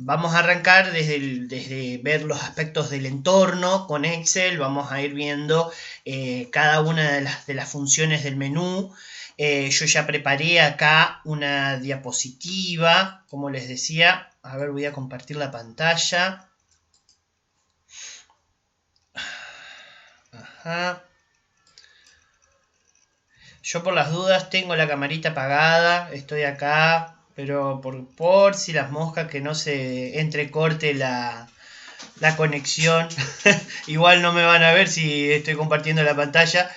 vamos a arrancar desde ver los aspectos del entorno con Excel. Vamos a ir viendo cada una de las funciones del menú. Yo ya preparé acá una diapositiva, como les decía. A ver, voy a compartir la pantalla. Ajá. Yo por las dudas tengo la camarita apagada, estoy acá, pero por si las moscas, que no se entrecorte la conexión. Igual no me van a ver si estoy compartiendo la pantalla.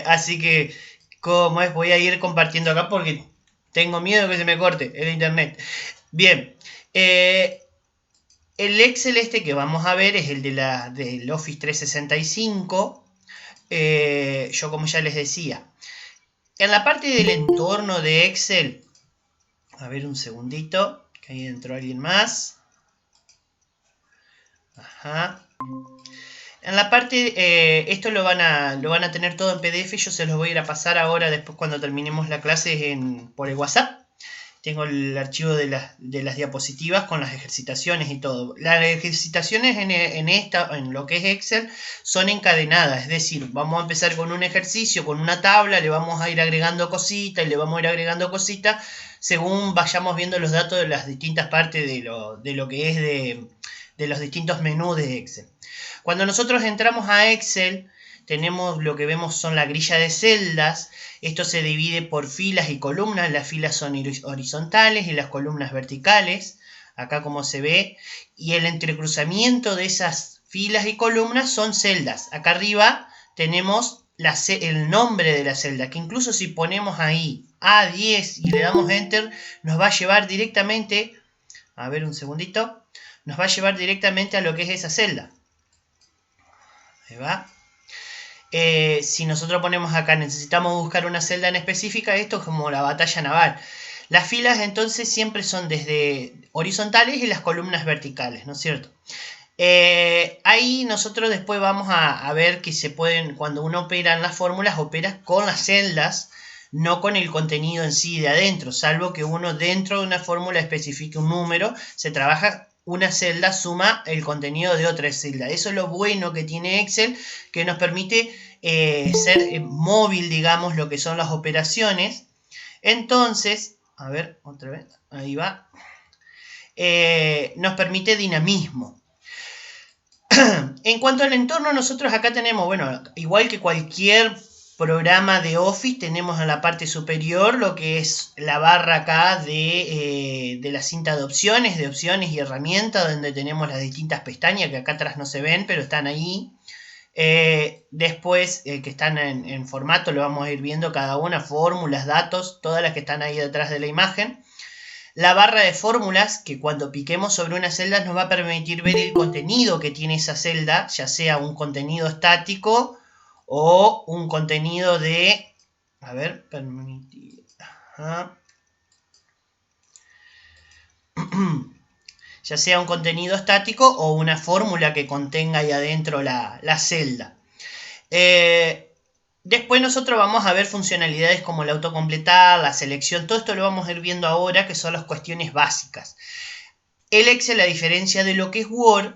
Así que, como es, voy a ir compartiendo acá porque tengo miedo que se me corte el internet. Bien, el Excel este que vamos a ver es el del Office 365. Yo, como ya les decía, en la parte del entorno de Excel, a ver un segundito, que ahí entró alguien más. Ajá. En la parte, esto lo van a tener todo en PDF, yo se los voy a ir a pasar ahora, después cuando terminemos la clase por el WhatsApp. Tengo el archivo de las diapositivas con las ejercitaciones y todo. Las ejercitaciones en lo que es Excel son encadenadas, es decir, vamos a empezar con un ejercicio, con una tabla, le vamos a ir agregando cositas y le vamos a ir agregando cositas según vayamos viendo los datos de las distintas partes de lo que es de los distintos menús de Excel. Cuando nosotros entramos a Excel, tenemos lo que vemos son la grilla de celdas. Esto se divide por filas y columnas. Las filas son horizontales y las columnas verticales. Acá como se ve. Y el entrecruzamiento de esas filas y columnas son celdas. Acá arriba tenemos el nombre de la celda, que incluso si ponemos ahí A10 y le damos Enter, nos va a llevar directamente, a ver un segundito, nos va a llevar directamente a lo que es esa celda. Ahí va. Si nosotros ponemos acá, necesitamos buscar una celda en específica, esto es como la batalla naval. Las filas entonces siempre son desde horizontales y las columnas verticales, ¿no es cierto? Ahí nosotros después vamos a ver que se pueden, cuando uno opera en las fórmulas, opera con las celdas, no con el contenido en sí de adentro, salvo que uno dentro de una fórmula especifique un número, se trabaja una celda, suma el contenido de otra celda. Eso es lo bueno que tiene Excel, que nos permite ser móvil, digamos, lo que son las operaciones. Entonces, a ver, otra vez, ahí va. Nos permite dinamismo. En cuanto al entorno, nosotros acá tenemos, bueno, igual que cualquier programa de Office, tenemos en la parte superior lo que es la barra acá de la cinta de opciones y herramientas, donde tenemos las distintas pestañas que acá atrás no se ven, pero están ahí. Después, que están en formato, lo vamos a ir viendo cada una, fórmulas, datos, todas las que están ahí detrás de la imagen. La barra de fórmulas, que cuando piquemos sobre una celda nos va a permitir ver el contenido que tiene esa celda, ya sea un contenido estático o un contenido de... A ver, permitir... Ajá. Ya sea un contenido estático o una fórmula que contenga ahí adentro la celda. Después nosotros vamos a ver funcionalidades como el autocompletar, la selección, todo esto lo vamos a ir viendo ahora, que son las cuestiones básicas. El Excel, a diferencia de lo que es Word,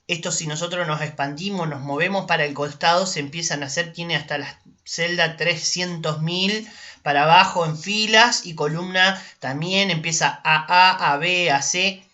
esto si nosotros nos expandimos, nos movemos para el costado, se empiezan a hacer, tiene hasta la celda 300.000 para abajo en filas y columna también, empieza a B, a C.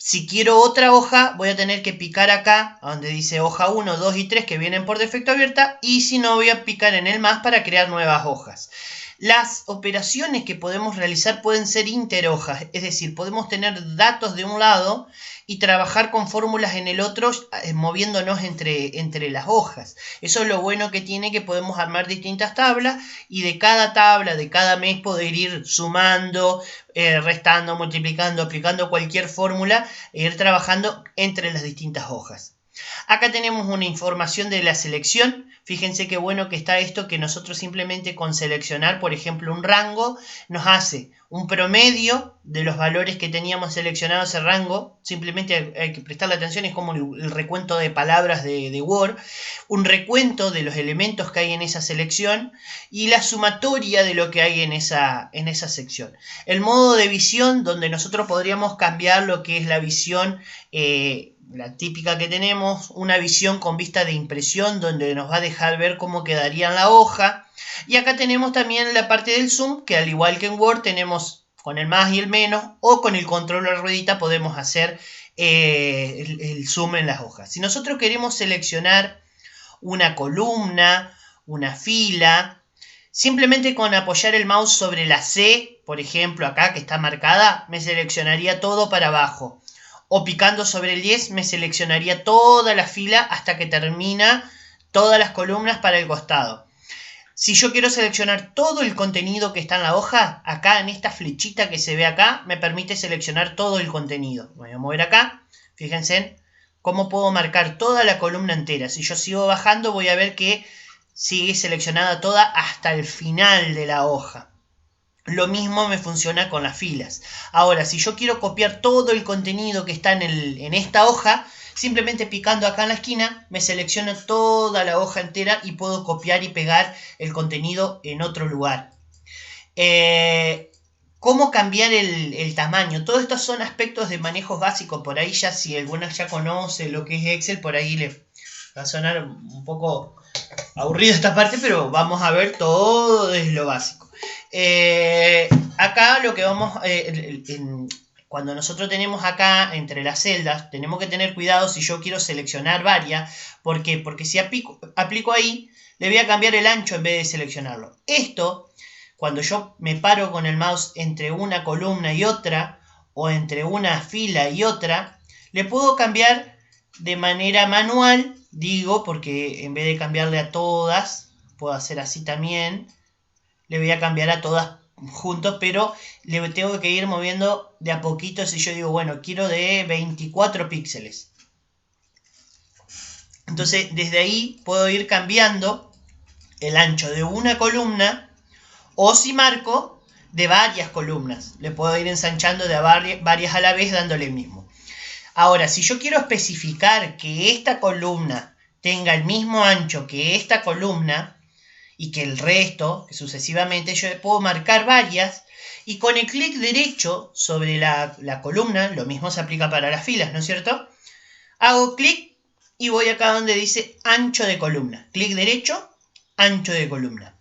Si quiero otra hoja, voy a tener que picar acá, donde dice hoja 1, 2 y 3 que vienen por defecto abierta, y si no, voy a picar en el más para crear nuevas hojas. Las operaciones que podemos realizar pueden ser interhojas, es decir, podemos tener datos de un lado y trabajar con fórmulas en el otro, moviéndonos entre las hojas. Eso es lo bueno que tiene, que podemos armar distintas tablas y de cada tabla, de cada mes, poder ir sumando, restando, multiplicando, aplicando cualquier fórmula e ir trabajando entre las distintas hojas. Acá tenemos una información de la selección. Fíjense qué bueno que está esto, que nosotros simplemente con seleccionar, por ejemplo, un rango, nos hace un promedio de los valores que teníamos seleccionado ese rango. Simplemente hay que prestarle atención, es como el recuento de palabras de Word, un recuento de los elementos que hay en esa selección y la sumatoria de lo que hay en esa sección. El modo de visión, donde nosotros podríamos cambiar lo que es la visión, la típica que tenemos, una visión con vista de impresión, donde nos va a dejar ver cómo quedaría en la hoja. Y acá tenemos también la parte del zoom, que al igual que en Word tenemos con el más y el menos, o con el control de la ruedita podemos hacer el zoom en las hojas. Si nosotros queremos seleccionar una columna, una fila, simplemente con apoyar el mouse sobre la C, por ejemplo acá que está marcada, me seleccionaría todo para abajo. O picando sobre el 10 me seleccionaría toda la fila hasta que termina todas las columnas para el costado. Si yo quiero seleccionar todo el contenido que está en la hoja, acá en esta flechita que se ve acá, me permite seleccionar todo el contenido. Voy a mover acá, fíjense cómo puedo marcar toda la columna entera. Si yo sigo bajando voy a ver que sigue seleccionada toda hasta el final de la hoja. Lo mismo me funciona con las filas. Ahora, si yo quiero copiar todo el contenido que está en esta hoja, simplemente picando acá en la esquina, me selecciona toda la hoja entera y puedo copiar y pegar el contenido en otro lugar. ¿Cómo cambiar el tamaño? Todos estos son aspectos de manejos básicos. Por ahí ya, si alguna ya conoce lo que es Excel, por ahí le va a sonar un poco aburrido esta parte, pero vamos a ver todo desde lo básico. Acá lo que vamos, cuando nosotros tenemos acá entre las celdas, tenemos que tener cuidado si yo quiero seleccionar varias. ¿Por qué? Porque si aplico ahí, le voy a cambiar el ancho en vez de seleccionarlo. Esto, cuando yo me paro con el mouse entre una columna y otra, o entre una fila y otra, le puedo cambiar de manera manual, digo, porque en vez de cambiarle a todas, puedo hacer así también. Le voy a cambiar a todas juntos, pero le tengo que ir moviendo de a poquito. Si yo digo, bueno, quiero de 24 píxeles. Entonces, desde ahí puedo ir cambiando el ancho de una columna, o si marco, de varias columnas. Le puedo ir ensanchando de varias a la vez, dándole el mismo. Ahora, si yo quiero especificar que esta columna tenga el mismo ancho que esta columna, y que el resto, que sucesivamente, yo puedo marcar varias, y con el clic derecho sobre la columna, lo mismo se aplica para las filas, ¿no es cierto? Hago clic y voy acá donde dice ancho de columna. Clic derecho, ancho de columna.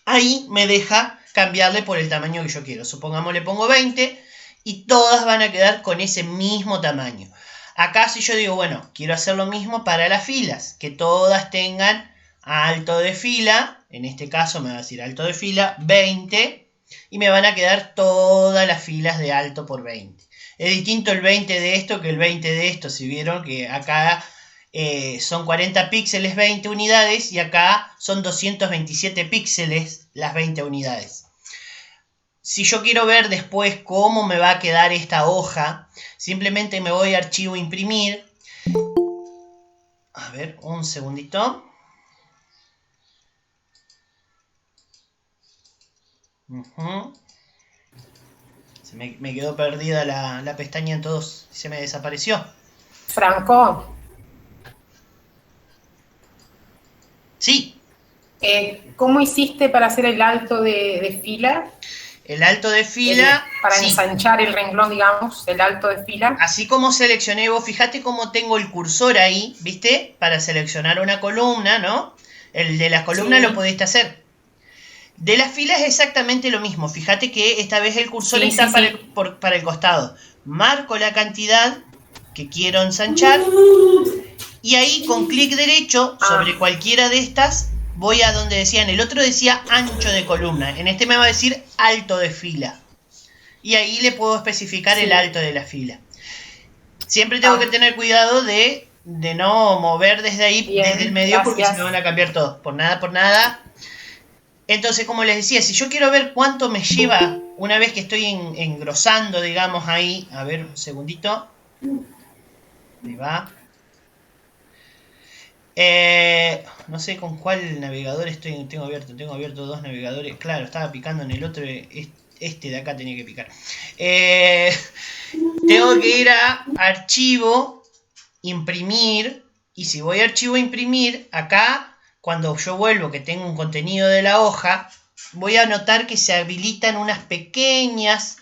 Ahí me deja cambiarle por el tamaño que yo quiero. Supongamos le pongo 20 y todas van a quedar con ese mismo tamaño. Acá si yo digo, bueno, quiero hacer lo mismo para las filas, que todas tengan alto de fila, en este caso me va a decir alto de fila 20, y me van a quedar todas las filas de alto por 20. Es distinto el 20 de esto que el 20 de esto. Si vieron que acá son 40 píxeles 20 unidades y acá son 227 píxeles las 20 unidades. Si yo quiero ver después cómo me va a quedar esta hoja, simplemente me voy a archivo imprimir. A ver, un segundito. Me quedó perdida la pestaña en todos. Se me desapareció. Franco. Sí. ¿Cómo hiciste para hacer el alto de fila? El alto de fila. Para ensanchar el renglón, digamos, el alto de fila. Así como seleccioné, vos fijate cómo tengo el cursor ahí, ¿viste? Para seleccionar una columna, ¿no? El de la columna sí. Lo pudiste hacer. De las filas es exactamente lo mismo. Fíjate que esta vez el cursor está para el costado. Marco la cantidad que quiero ensanchar. Y ahí con clic derecho sobre cualquiera de estas voy a donde decía. En el otro decía ancho de columna. En este me va a decir alto de fila. Y ahí le puedo especificar el alto de la fila. Siempre tengo que tener cuidado de no mover desde ahí, desde el medio, porque se me van a cambiar todos. Por nada. Entonces, como les decía, si yo quiero ver cuánto me lleva una vez que estoy engrosando, digamos, ahí. A ver, un segundito. Ahí va. No sé con cuál navegador tengo abierto. Tengo abierto dos navegadores. Claro, estaba picando en el otro. Este de acá tenía que picar. Eh, Tengo que ir a archivo, imprimir. Y si voy a archivo imprimir, acá, cuando yo vuelvo que tengo un contenido de la hoja, voy a notar que se habilitan unas pequeñas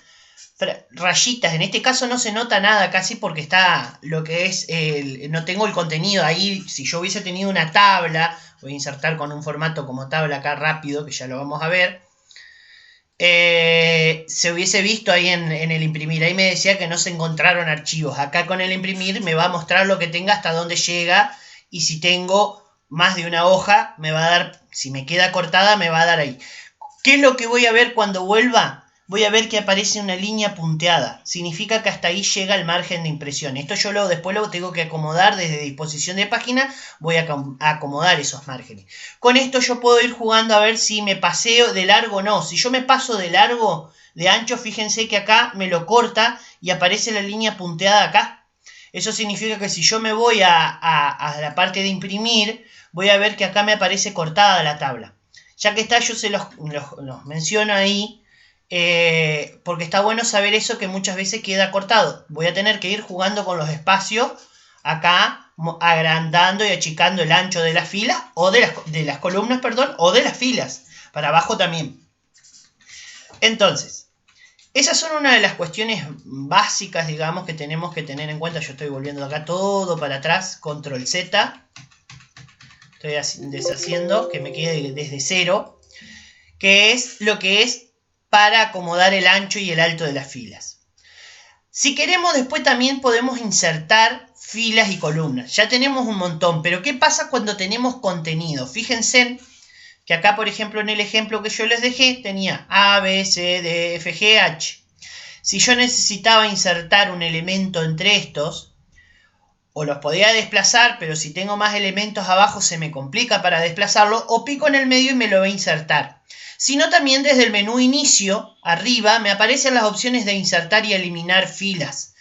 rayitas. En este caso no se nota nada casi porque está lo que es no tengo el contenido ahí. Si yo hubiese tenido una tabla, voy a insertar con un formato como tabla acá rápido, que ya lo vamos a ver. Se hubiese visto ahí en el imprimir. Ahí me decía que no se encontraron archivos. Acá con el imprimir me va a mostrar lo que tenga, hasta dónde llega, y si tengo más de una hoja me va a dar, si me queda cortada me va a dar ahí. ¿Qué es lo que voy a ver cuando vuelva? Voy a ver que aparece una línea punteada. Significa que hasta ahí llega el margen de impresión. Esto yo después lo tengo que acomodar desde disposición de página. Voy a acomodar esos márgenes. Con esto yo puedo ir jugando a ver si me paseo de largo o no. Si yo me paso de largo, de ancho, fíjense que acá me lo corta y aparece la línea punteada acá. Eso significa que si yo me voy a la parte de imprimir, voy a ver que acá me aparece cortada la tabla. Ya que está, yo se los menciono ahí, porque está bueno saber eso, que muchas veces queda cortado. Voy a tener que ir jugando con los espacios acá, agrandando y achicando el ancho de las filas, o de las columnas, perdón, o de las filas, para abajo también. Entonces, esas son una de las cuestiones básicas, digamos, que tenemos que tener en cuenta. Yo estoy volviendo acá todo para atrás, control Z. Estoy deshaciendo, que me quede desde cero, que es lo que es para acomodar el ancho y el alto de las filas. Si queremos, después también podemos insertar filas y columnas. Ya tenemos un montón, pero ¿qué pasa cuando tenemos contenido? Fíjense que acá, por ejemplo, en el ejemplo que yo les dejé, tenía A, B, C, D, F, G, H. Si yo necesitaba insertar un elemento entre estos, o los podía desplazar, pero si tengo más elementos abajo se me complica para desplazarlo, o pico en el medio y me lo va a insertar. Sino también desde el menú inicio, arriba, me aparecen las opciones de insertar y eliminar filas.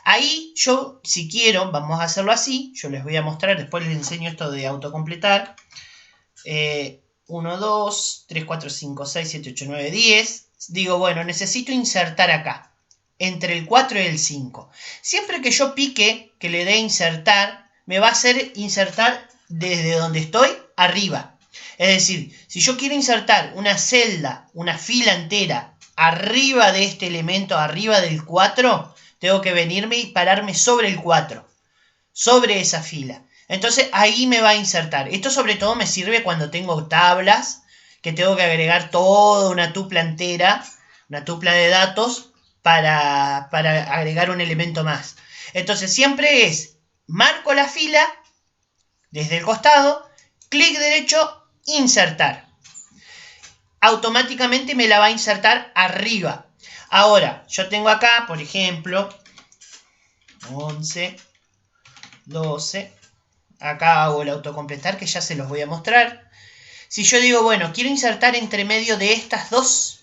Ahí yo, si quiero, vamos a hacerlo así, yo les voy a mostrar, después les enseño esto de autocompletar. 1, 2, 3, 4, 5, 6, 7, 8, 9, 10. Digo, bueno, necesito insertar acá, entre el 4 y el 5. Siempre que yo pique, que le dé insertar, me va a hacer insertar desde donde estoy arriba. Es decir, si yo quiero insertar una celda, una fila entera, arriba de este elemento, arriba del 4, tengo que venirme y pararme sobre el 4, sobre esa fila. Entonces ahí me va a insertar. Esto sobre todo me sirve cuando tengo tablas, que tengo que agregar toda una tupla entera, una tupla de datos, para agregar un elemento más. Entonces siempre es, marco la fila desde el costado, clic derecho, insertar. Automáticamente me la va a insertar arriba. Ahora, yo tengo acá, por ejemplo, 11, 12. Acá hago el autocompletar, que ya se los voy a mostrar. Si yo digo, bueno, quiero insertar entre medio de estas dos,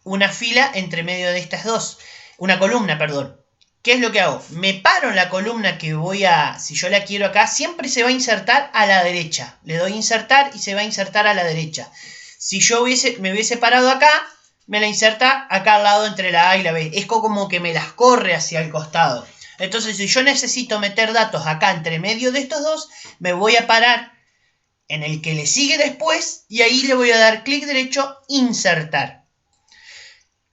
una fila entre medio de estas dos, una columna, perdón. ¿Qué es lo que hago? Me paro en la columna que voy a, si yo la quiero acá, siempre se va a insertar a la derecha. Le doy insertar y se va a insertar a la derecha. Si yo me hubiese parado acá, me la inserta acá al lado entre la A y la B. Es como que me las corre hacia el costado. Entonces, si yo necesito meter datos acá entre medio de estos dos, me voy a parar en el que le sigue después y ahí le voy a dar clic derecho, insertar.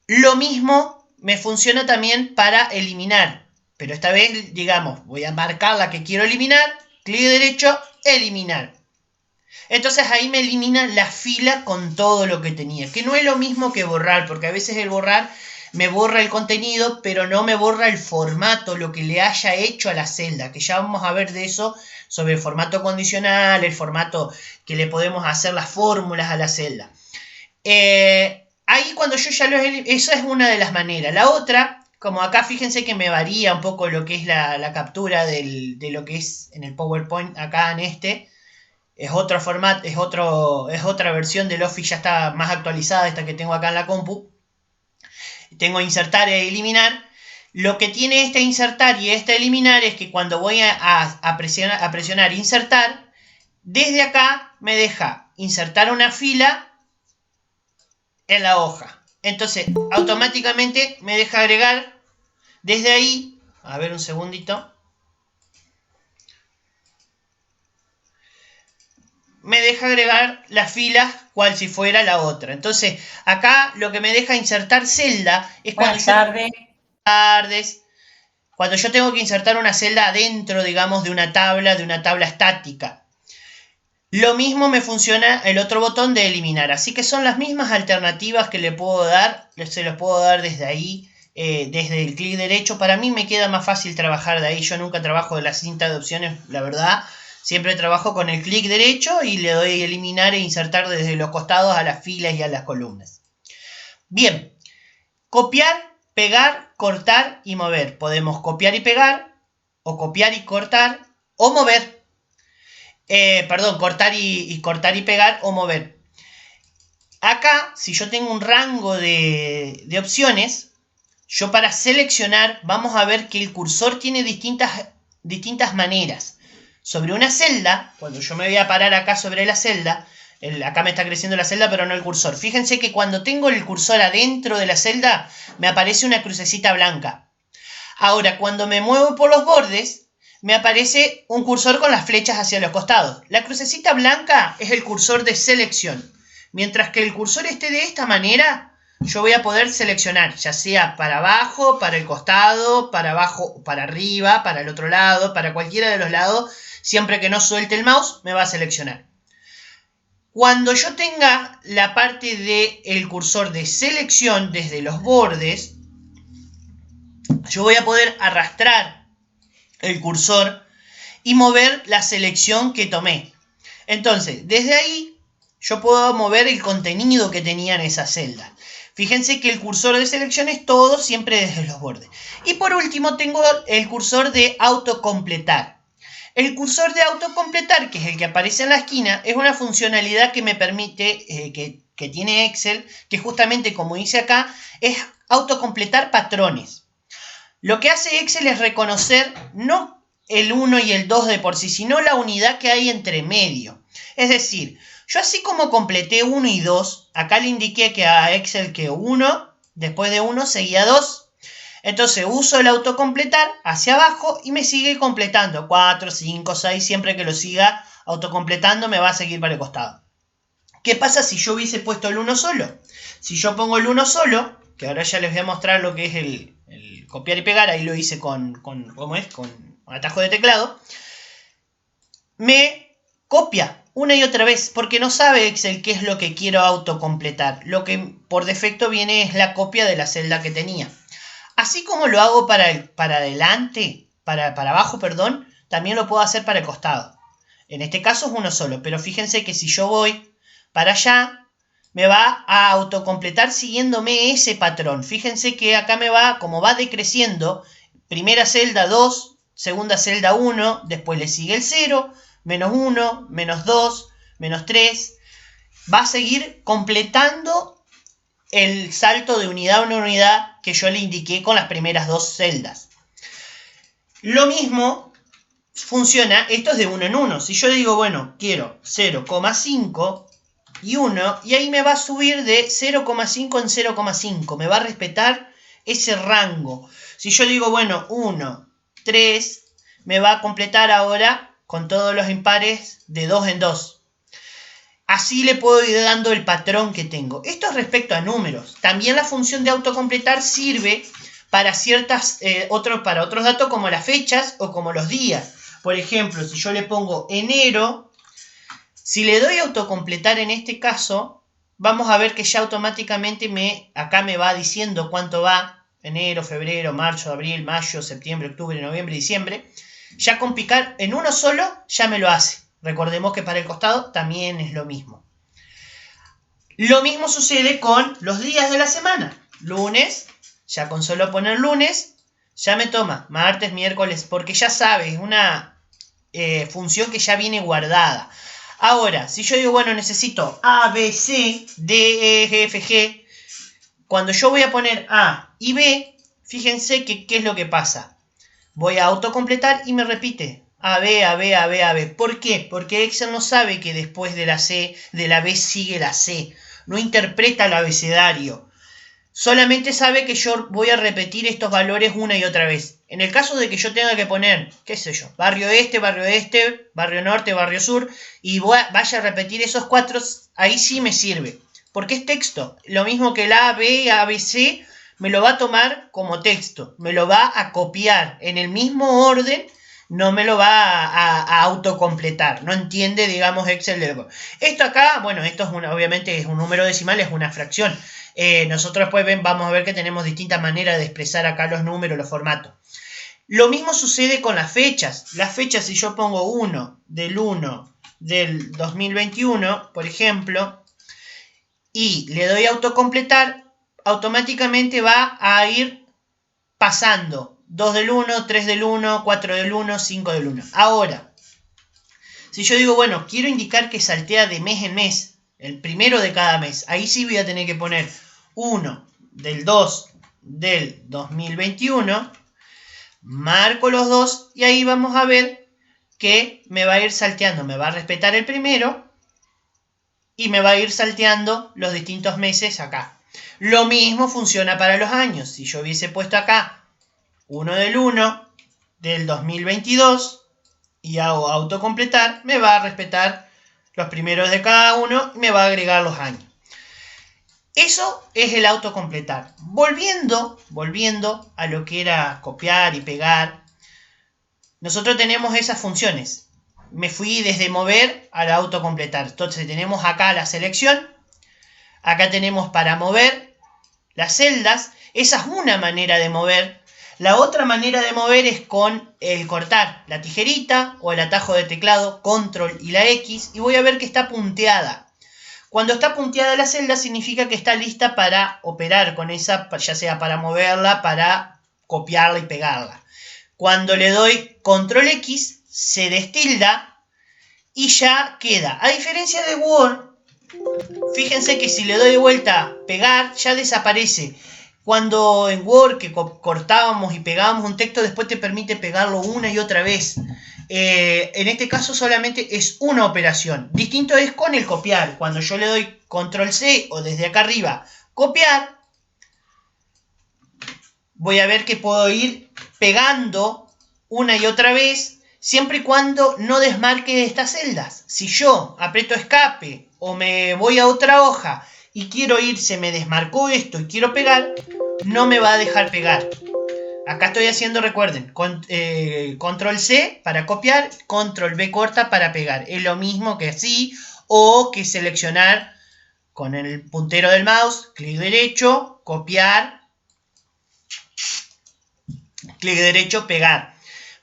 Lo mismo me funciona también para eliminar, pero esta vez, digamos, voy a marcar la que quiero eliminar, clic derecho, eliminar. Entonces ahí me elimina la fila con todo lo que tenía, que no es lo mismo que borrar, porque a veces el borrar me borra el contenido, pero no me borra el formato, lo que le haya hecho a la celda, que ya vamos a ver de eso, sobre el formato condicional, el formato que le podemos hacer las fórmulas a la celda. Ahí cuando yo ya lo he... Esa es una de las maneras. La otra, como acá fíjense que me varía un poco lo que es la captura de lo que es en el PowerPoint, acá en este. Es otro formato, es otra versión del Office, ya está más actualizada, esta que tengo acá en la compu. Tengo insertar e eliminar. Lo que tiene este insertar y este eliminar es que cuando voy a presionar insertar, Desde acá me deja insertar una fila en la hoja. Entonces, automáticamente me deja agregar desde ahí, a ver un segundito, me deja agregar las filas cual si fuera la otra. Entonces, acá lo que me deja insertar celda es cuando Buenas tardes. tardes, cuando yo tengo que insertar una celda adentro, digamos, de una tabla estática. Lo mismo me funciona el otro botón de eliminar. Así que son las mismas alternativas que le puedo dar. Se los puedo dar desde ahí, desde el clic derecho. Para mí me queda más fácil trabajar de ahí. Yo nunca trabajo de la cinta de opciones, la verdad. Siempre trabajo con el clic derecho y le doy eliminar e insertar desde los costados a las filas y a las columnas. Bien, copiar, pegar, cortar y mover. Podemos copiar y pegar, o copiar y cortar, o mover. Cortar y pegar o mover. Acá, si yo tengo un rango de opciones, yo para seleccionar, vamos a ver que el cursor tiene distintas maneras. Sobre una celda, cuando yo me voy a parar acá sobre la celda, acá me está creciendo la celda, pero no el cursor. Fíjense que cuando tengo el cursor adentro de la celda, me aparece una crucecita blanca. Ahora, cuando me muevo por los bordes, me aparece un cursor con las flechas hacia los costados. La crucecita blanca es el cursor de selección. Mientras que el cursor esté de esta manera, yo voy a poder seleccionar, ya sea para abajo, para el costado, para abajo, para arriba, para el otro lado, para cualquiera de los lados. Siempre que no suelte el mouse, me va a seleccionar. Cuando yo tenga la parte del cursor de selección desde los bordes, yo voy a poder arrastrar el cursor y mover la selección que tomé. Entonces, desde ahí yo puedo mover el contenido que tenía en esa celda. Fíjense que el cursor de selección es todo siempre desde los bordes. Y por último tengo el cursor de autocompletar. El cursor de autocompletar, que es el que aparece en la esquina, es una funcionalidad que me permite, que tiene Excel, que justamente como dice acá, es autocompletar patrones. Lo que hace Excel es reconocer no el 1 y el 2 de por sí, sino la unidad que hay entre medio. Es decir, yo así como completé 1 y 2, acá le indiqué que a Excel que 1, después de 1 seguía 2. Entonces uso el autocompletar hacia abajo y me sigue completando 4, 5, 6, siempre que lo siga autocompletando me va a seguir para el costado. ¿Qué pasa si yo hubiese puesto el 1 solo? Si yo pongo el 1 solo, que ahora ya les voy a mostrar lo que es el copiar y pegar, ahí lo hice con atajo de teclado, me copia una y otra vez, porque no sabe Excel qué es lo que quiero autocompletar. Lo que por defecto viene es la copia de la celda que tenía. Así como lo hago para adelante, para abajo, perdón, también lo puedo hacer para el costado. En este caso es uno solo, pero fíjense que si yo voy para allá, me va a autocompletar siguiéndome ese patrón. Fíjense que acá me va, como va decreciendo, primera celda 2, segunda celda 1, después le sigue el 0, menos 1, menos 2, menos 3. Va a seguir completando el salto de unidad a una unidad que yo le indiqué con las primeras dos celdas. Lo mismo funciona, esto es de 1 en 1. Si yo digo, bueno, quiero 0,5 y 1, y ahí me va a subir de 0,5 en 0,5. Me va a respetar ese rango. Si yo digo, bueno, 1, 3, me va a completar ahora con todos los impares de 2 en 2. Así le puedo ir dando el patrón que tengo. Esto es respecto a números. También la función de autocompletar sirve para para otros datos como las fechas o como los días. Por ejemplo, si yo le pongo enero, si le doy autocompletar en este caso, vamos a ver que ya automáticamente acá me va diciendo cuánto va enero, febrero, marzo, abril, mayo, septiembre, octubre, noviembre, diciembre. Ya con picar en uno solo ya me lo hace. Recordemos que para el costado también es lo mismo. Lo mismo sucede con los días de la semana. Lunes, ya con solo poner lunes, ya me toma martes, miércoles, porque ya sabe, es una función que ya viene guardada. Ahora, si yo digo, bueno, necesito A, B, C, D, E, F, G, cuando yo voy a poner A y B, fíjense que qué es lo que pasa. Voy a autocompletar y me repite A, B, A, B, A, B, A, B. ¿Por qué? Porque Excel no sabe que después de la B sigue la C. No interpreta el abecedario. Solamente sabe que yo voy a repetir estos valores una y otra vez. En el caso de que yo tenga que poner, qué sé yo, barrio este, barrio norte, barrio sur, y vaya a repetir esos 4, ahí sí me sirve. Porque es texto. Lo mismo que el A, B, ABC, me lo va a tomar como texto. Me lo va a copiar en el mismo orden. No me lo va a autocompletar. No entiende, digamos, Excel. Esto acá, bueno, esto es obviamente es un número decimal, es una fracción. Nosotros después vamos a ver que tenemos distintas maneras de expresar acá los números, los formatos. Lo mismo sucede con las fechas. Las fechas, si yo pongo 1 del 2021, por ejemplo, y le doy a autocompletar, automáticamente va a ir pasando 2 del 1, 3 del 1, 4 del 1, 5 del 1. Ahora, si yo digo, bueno, quiero indicar que saltea de mes en mes, el primero de cada mes, ahí sí voy a tener que poner 1 del 2 del 2021, marco los dos y ahí vamos a ver que me va a ir salteando, me va a respetar el primero y me va a ir salteando los distintos meses acá. Lo mismo funciona para los años. Si yo hubiese puesto acá 1 del 1 del 2022 y hago autocompletar, me va a respetar los primeros de cada uno y me va a agregar los años. Eso es el autocompletar. Volviendo a lo que era copiar y pegar, nosotros tenemos esas funciones. Me fui desde mover al autocompletar. Entonces tenemos acá la selección, acá tenemos para mover las celdas. Esa es una manera de mover. La otra manera de mover es con el cortar, la tijerita o el atajo de teclado, control y la X, y voy a ver que está punteada. Cuando está punteada la celda significa que está lista para operar con esa, ya sea para moverla, para copiarla y pegarla. Cuando le doy control X, se destilda y ya queda. A diferencia de Word, fíjense que si le doy vuelta pegar, ya desaparece. Cuando en Word que cortábamos y pegábamos un texto, después te permite pegarlo una y otra vez. En este caso solamente es una operación. Distinto es con el copiar. Cuando yo le doy control C o desde acá arriba copiar, voy a ver que puedo ir pegando una y otra vez, siempre y cuando no desmarque estas celdas. Si yo aprieto escape o me voy a otra hoja y quiero ir, se me desmarcó esto y quiero pegar, no me va a dejar pegar. Acá estoy haciendo, recuerden, control C para copiar, control B corta para pegar. Es lo mismo que así, o que seleccionar con el puntero del mouse, clic derecho, copiar, clic derecho, pegar.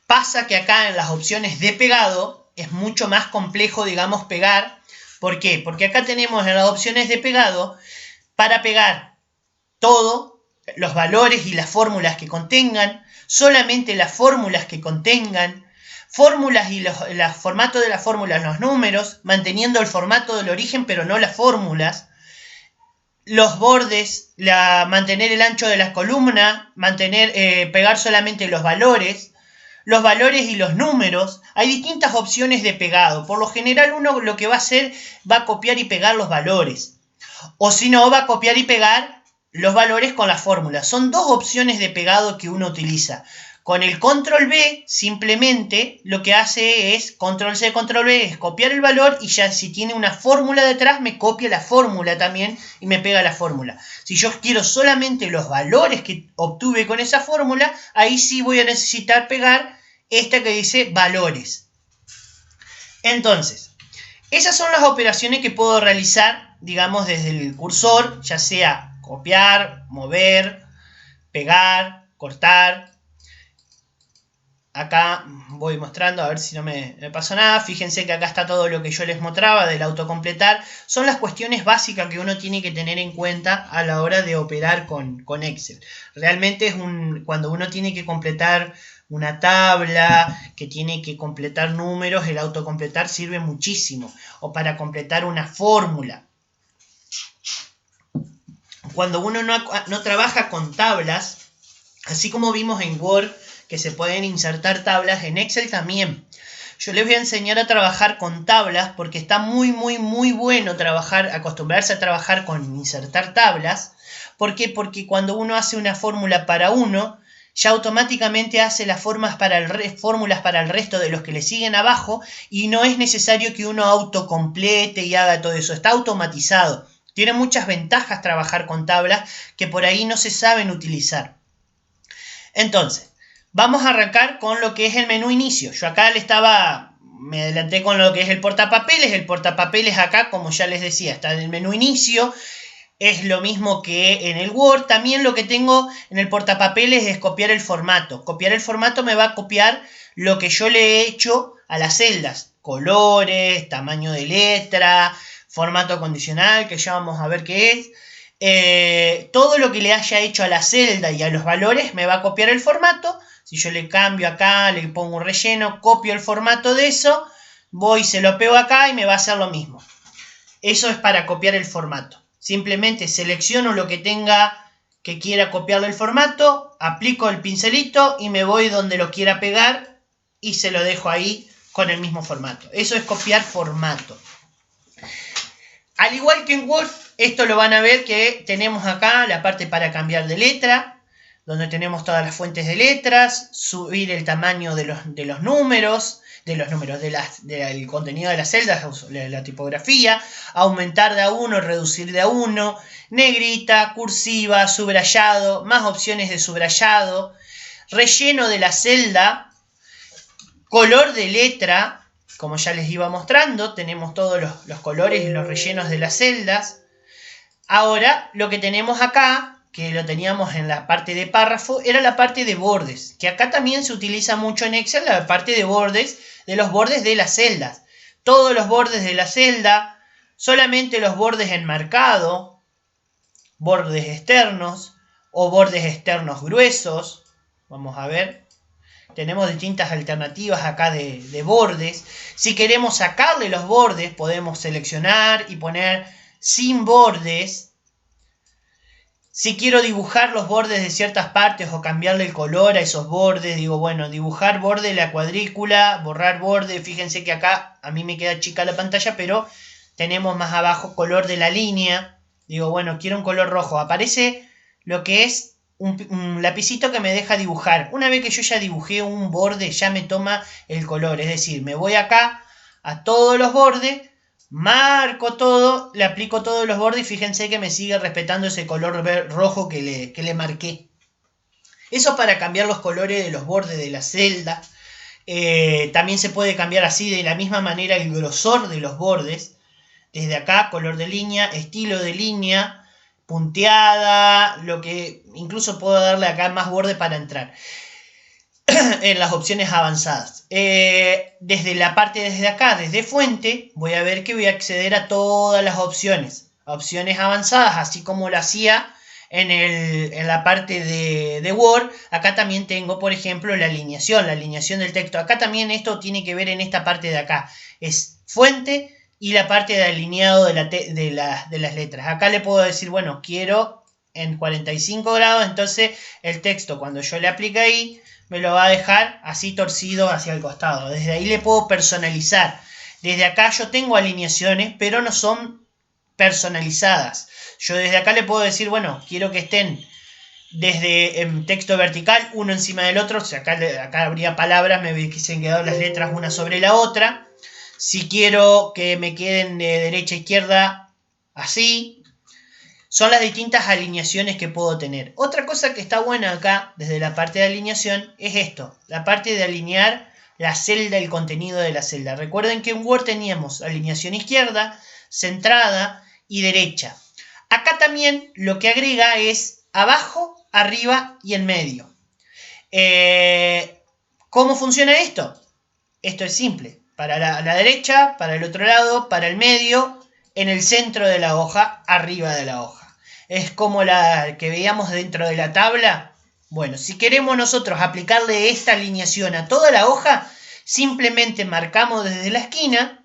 Pasa que acá en las opciones de pegado es mucho más complejo, digamos, pegar. ¿Por qué? Porque acá tenemos en las opciones de pegado para pegar todo, los valores y las fórmulas que contengan, solamente las fórmulas que contengan, fórmulas y los formatos de las fórmulas, los números, manteniendo el formato del origen pero no las fórmulas, los bordes, mantener el ancho de las columnas, pegar solamente los valores y los números. Hay distintas opciones de pegado. Por lo general uno lo que va a hacer va a copiar y pegar los valores. O si no, va a copiar y pegar los valores con las fórmulas. Son dos opciones de pegado que uno utiliza. Con el control B, simplemente lo que hace es control C, control B, es copiar el valor y ya si tiene una fórmula detrás, me copia la fórmula también y me pega la fórmula. Si yo quiero solamente los valores que obtuve con esa fórmula, ahí sí voy a necesitar pegar esta que dice valores. Entonces, esas son las operaciones que puedo realizar, digamos, desde el cursor, ya sea copiar, mover, pegar, cortar. Acá voy mostrando a ver si no me pasó nada. Fíjense que acá está todo lo que yo les mostraba del autocompletar. Son las cuestiones básicas que uno tiene que tener en cuenta a la hora de operar con Excel. Realmente es cuando uno tiene que completar una tabla, que tiene que completar números, el autocompletar sirve muchísimo. O para completar una fórmula. Cuando uno no trabaja con tablas, así como vimos en Word, que se pueden insertar tablas en Excel también. Yo les voy a enseñar a trabajar con tablas porque está muy bueno acostumbrarse a trabajar con insertar tablas. ¿Por qué? Porque cuando uno hace una fórmula para uno, ya automáticamente hace las fórmulas para el resto de los que le siguen abajo y no es necesario que uno autocomplete y haga todo eso. Está automatizado. Tiene muchas ventajas trabajar con tablas que por ahí no se saben utilizar. Entonces, vamos a arrancar con lo que es el menú inicio. Yo acá me adelanté con lo que es el portapapeles. El portapapeles acá, como ya les decía, está en el menú inicio. Es lo mismo que en el Word. También lo que tengo en el portapapeles es copiar el formato. Copiar el formato me va a copiar lo que yo le he hecho a las celdas. Colores, tamaño de letra, formato condicional, que ya vamos a ver qué es. Todo lo que le haya hecho a la celda y a los valores me va a copiar el formato. Si yo le cambio acá, le pongo un relleno, copio el formato de eso, voy, se lo pego acá y me va a hacer lo mismo. Eso es para copiar el formato. Simplemente selecciono lo que tenga que quiera copiarle el formato, aplico el pincelito y me voy donde lo quiera pegar y se lo dejo ahí con el mismo formato. Eso es copiar formato. Al igual que en Word, esto lo van a ver que tenemos acá la parte para cambiar de letra, donde tenemos todas las fuentes de letras, subir el tamaño del contenido de las celdas, la tipografía, aumentar de a uno, reducir de a uno, negrita, cursiva, subrayado, más opciones de subrayado, relleno de la celda, color de letra. Como ya les iba mostrando, tenemos todos los colores y los rellenos de las celdas. Ahora, lo que tenemos acá, que lo teníamos en la parte de párrafo, era la parte de bordes, que acá también se utiliza mucho en Excel, la parte de bordes, de los bordes de las celdas. Todos los bordes de la celda, solamente los bordes enmarcados, bordes externos o bordes externos gruesos. Vamos a ver. Tenemos distintas alternativas acá de bordes. Si queremos sacarle los bordes, podemos seleccionar y poner sin bordes. Si quiero dibujar los bordes de ciertas partes o cambiarle el color a esos bordes, digo, bueno, dibujar borde de la cuadrícula, borrar borde. Fíjense que acá a mí me queda chica la pantalla, pero tenemos más abajo color de la línea. Digo, bueno, quiero un color rojo. Aparece lo que es un lapicito que me deja dibujar. Una vez que yo ya dibujé un borde, ya me toma el color. Es decir, me voy acá a todos los bordes, marco todo, le aplico todos los bordes y fíjense que me sigue respetando ese color rojo que le marqué. Eso para cambiar los colores de los bordes de la celda. También se puede cambiar así de la misma manera el grosor de los bordes. Desde acá, color de línea, estilo de línea, punteada, lo que incluso puedo darle acá más borde para entrar en las opciones avanzadas. Desde acá, desde fuente, voy a ver que voy a acceder a todas las opciones avanzadas, así como lo hacía en la parte de Word. Acá también tengo, por ejemplo, la alineación del texto. Acá también esto tiene que ver en esta parte de acá, es fuente y la parte de alineado de las letras. Acá le puedo decir, bueno, quiero en 45 grados, entonces el texto cuando yo le aplique ahí, me lo va a dejar así torcido hacia el costado. Desde ahí le puedo personalizar. Desde acá yo tengo alineaciones, pero no son personalizadas. Yo desde acá le puedo decir, bueno, quiero que estén desde en texto vertical, uno encima del otro. O sea, acá habría palabras, me hubiesen quedado las letras una sobre la otra. Si quiero que me queden de derecha a izquierda, así. Son las distintas alineaciones que puedo tener. Otra cosa que está buena acá, desde la parte de alineación, es esto. La parte de alinear la celda, el contenido de la celda. Recuerden que en Word teníamos alineación izquierda, centrada y derecha. Acá también lo que agrega es abajo, arriba y en medio. ¿Cómo funciona esto? Esto es simple. Para la derecha, para el otro lado, para el medio, en el centro de la hoja, arriba de la hoja. Es como la que veíamos dentro de la tabla. Bueno, si queremos nosotros aplicarle esta alineación a toda la hoja, simplemente marcamos desde la esquina,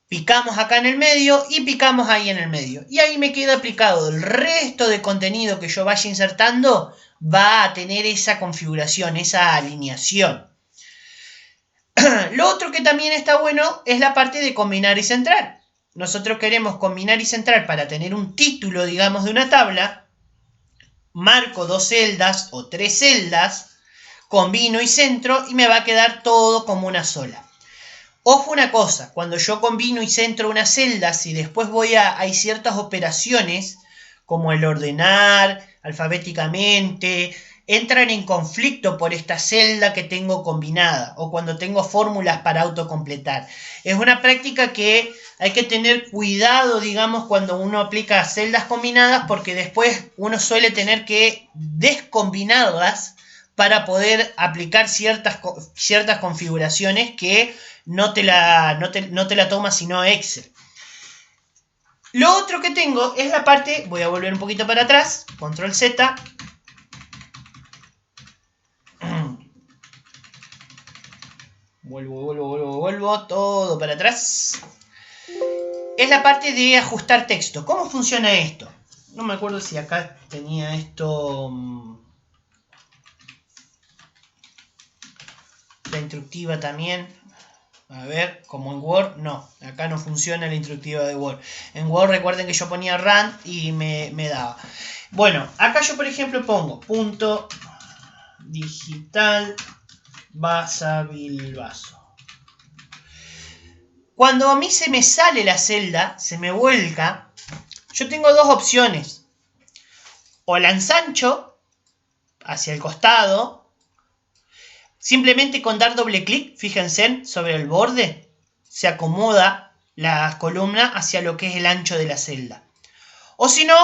picamos acá en el medio y picamos ahí en el medio. Y ahí me queda aplicado el resto de contenido que yo vaya insertando, va a tener esa configuración, esa alineación. Lo otro que también está bueno es la parte de combinar y centrar. Nosotros queremos combinar y centrar para tener un título, digamos, de una tabla. Marco 2 celdas o 3 celdas, combino y centro y me va a quedar todo como una sola. Ojo una cosa, cuando yo combino y centro unas celdas y después hay ciertas operaciones como el ordenar alfabéticamente, entran en conflicto por esta celda que tengo combinada o cuando tengo fórmulas para autocompletar. Es una práctica que hay que tener cuidado, digamos, cuando uno aplica celdas combinadas porque después uno suele tener que descombinarlas para poder aplicar ciertas configuraciones que no te la toma sino Excel. Lo otro que tengo es la parte, voy a volver un poquito para atrás, control Z. Vuelvo, todo para atrás. Es la parte de ajustar texto. ¿Cómo funciona esto? No me acuerdo si acá tenía esto... La instructiva también. A ver, como en Word, no. Acá no funciona la instructiva de Word. En Word recuerden que yo ponía run y me daba. Bueno, acá yo por ejemplo pongo punto digital Basavilbaso. Cuando a mí se me sale la celda, se me vuelca, yo tengo dos opciones. O la ensancho hacia el costado. Simplemente con dar doble clic, fíjense, sobre el borde, se acomoda la columna hacia lo que es el ancho de la celda. O si no,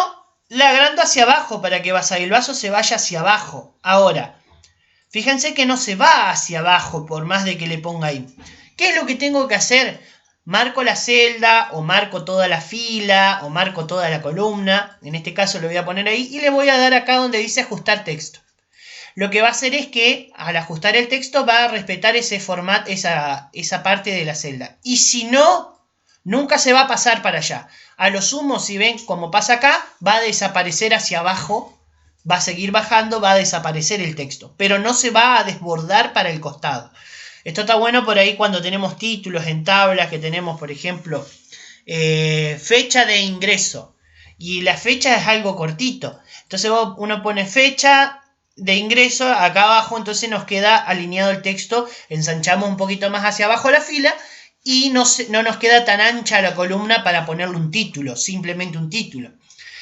la agrando hacia abajo para que Basavilbaso se vaya hacia abajo. Ahora, fíjense que no se va hacia abajo por más de que le ponga ahí. ¿Qué es lo que tengo que hacer? Marco la celda, o marco toda la fila, o marco toda la columna. En este caso lo voy a poner ahí y le voy a dar acá donde dice ajustar texto. Lo que va a hacer es que al ajustar el texto va a respetar ese formato, esa parte de la celda. Y si no, nunca se va a pasar para allá. A lo sumo, si ven como pasa acá, va a desaparecer hacia abajo, va a seguir bajando, va a desaparecer el texto. Pero no se va a desbordar para el costado. Esto está bueno por ahí cuando tenemos títulos en tablas, que tenemos, por ejemplo, fecha de ingreso. Y la fecha es algo cortito. Entonces uno pone fecha de ingreso acá abajo, entonces nos queda alineado el texto, ensanchamos un poquito más hacia abajo la fila y no nos queda tan ancha la columna para ponerle un título, simplemente un título.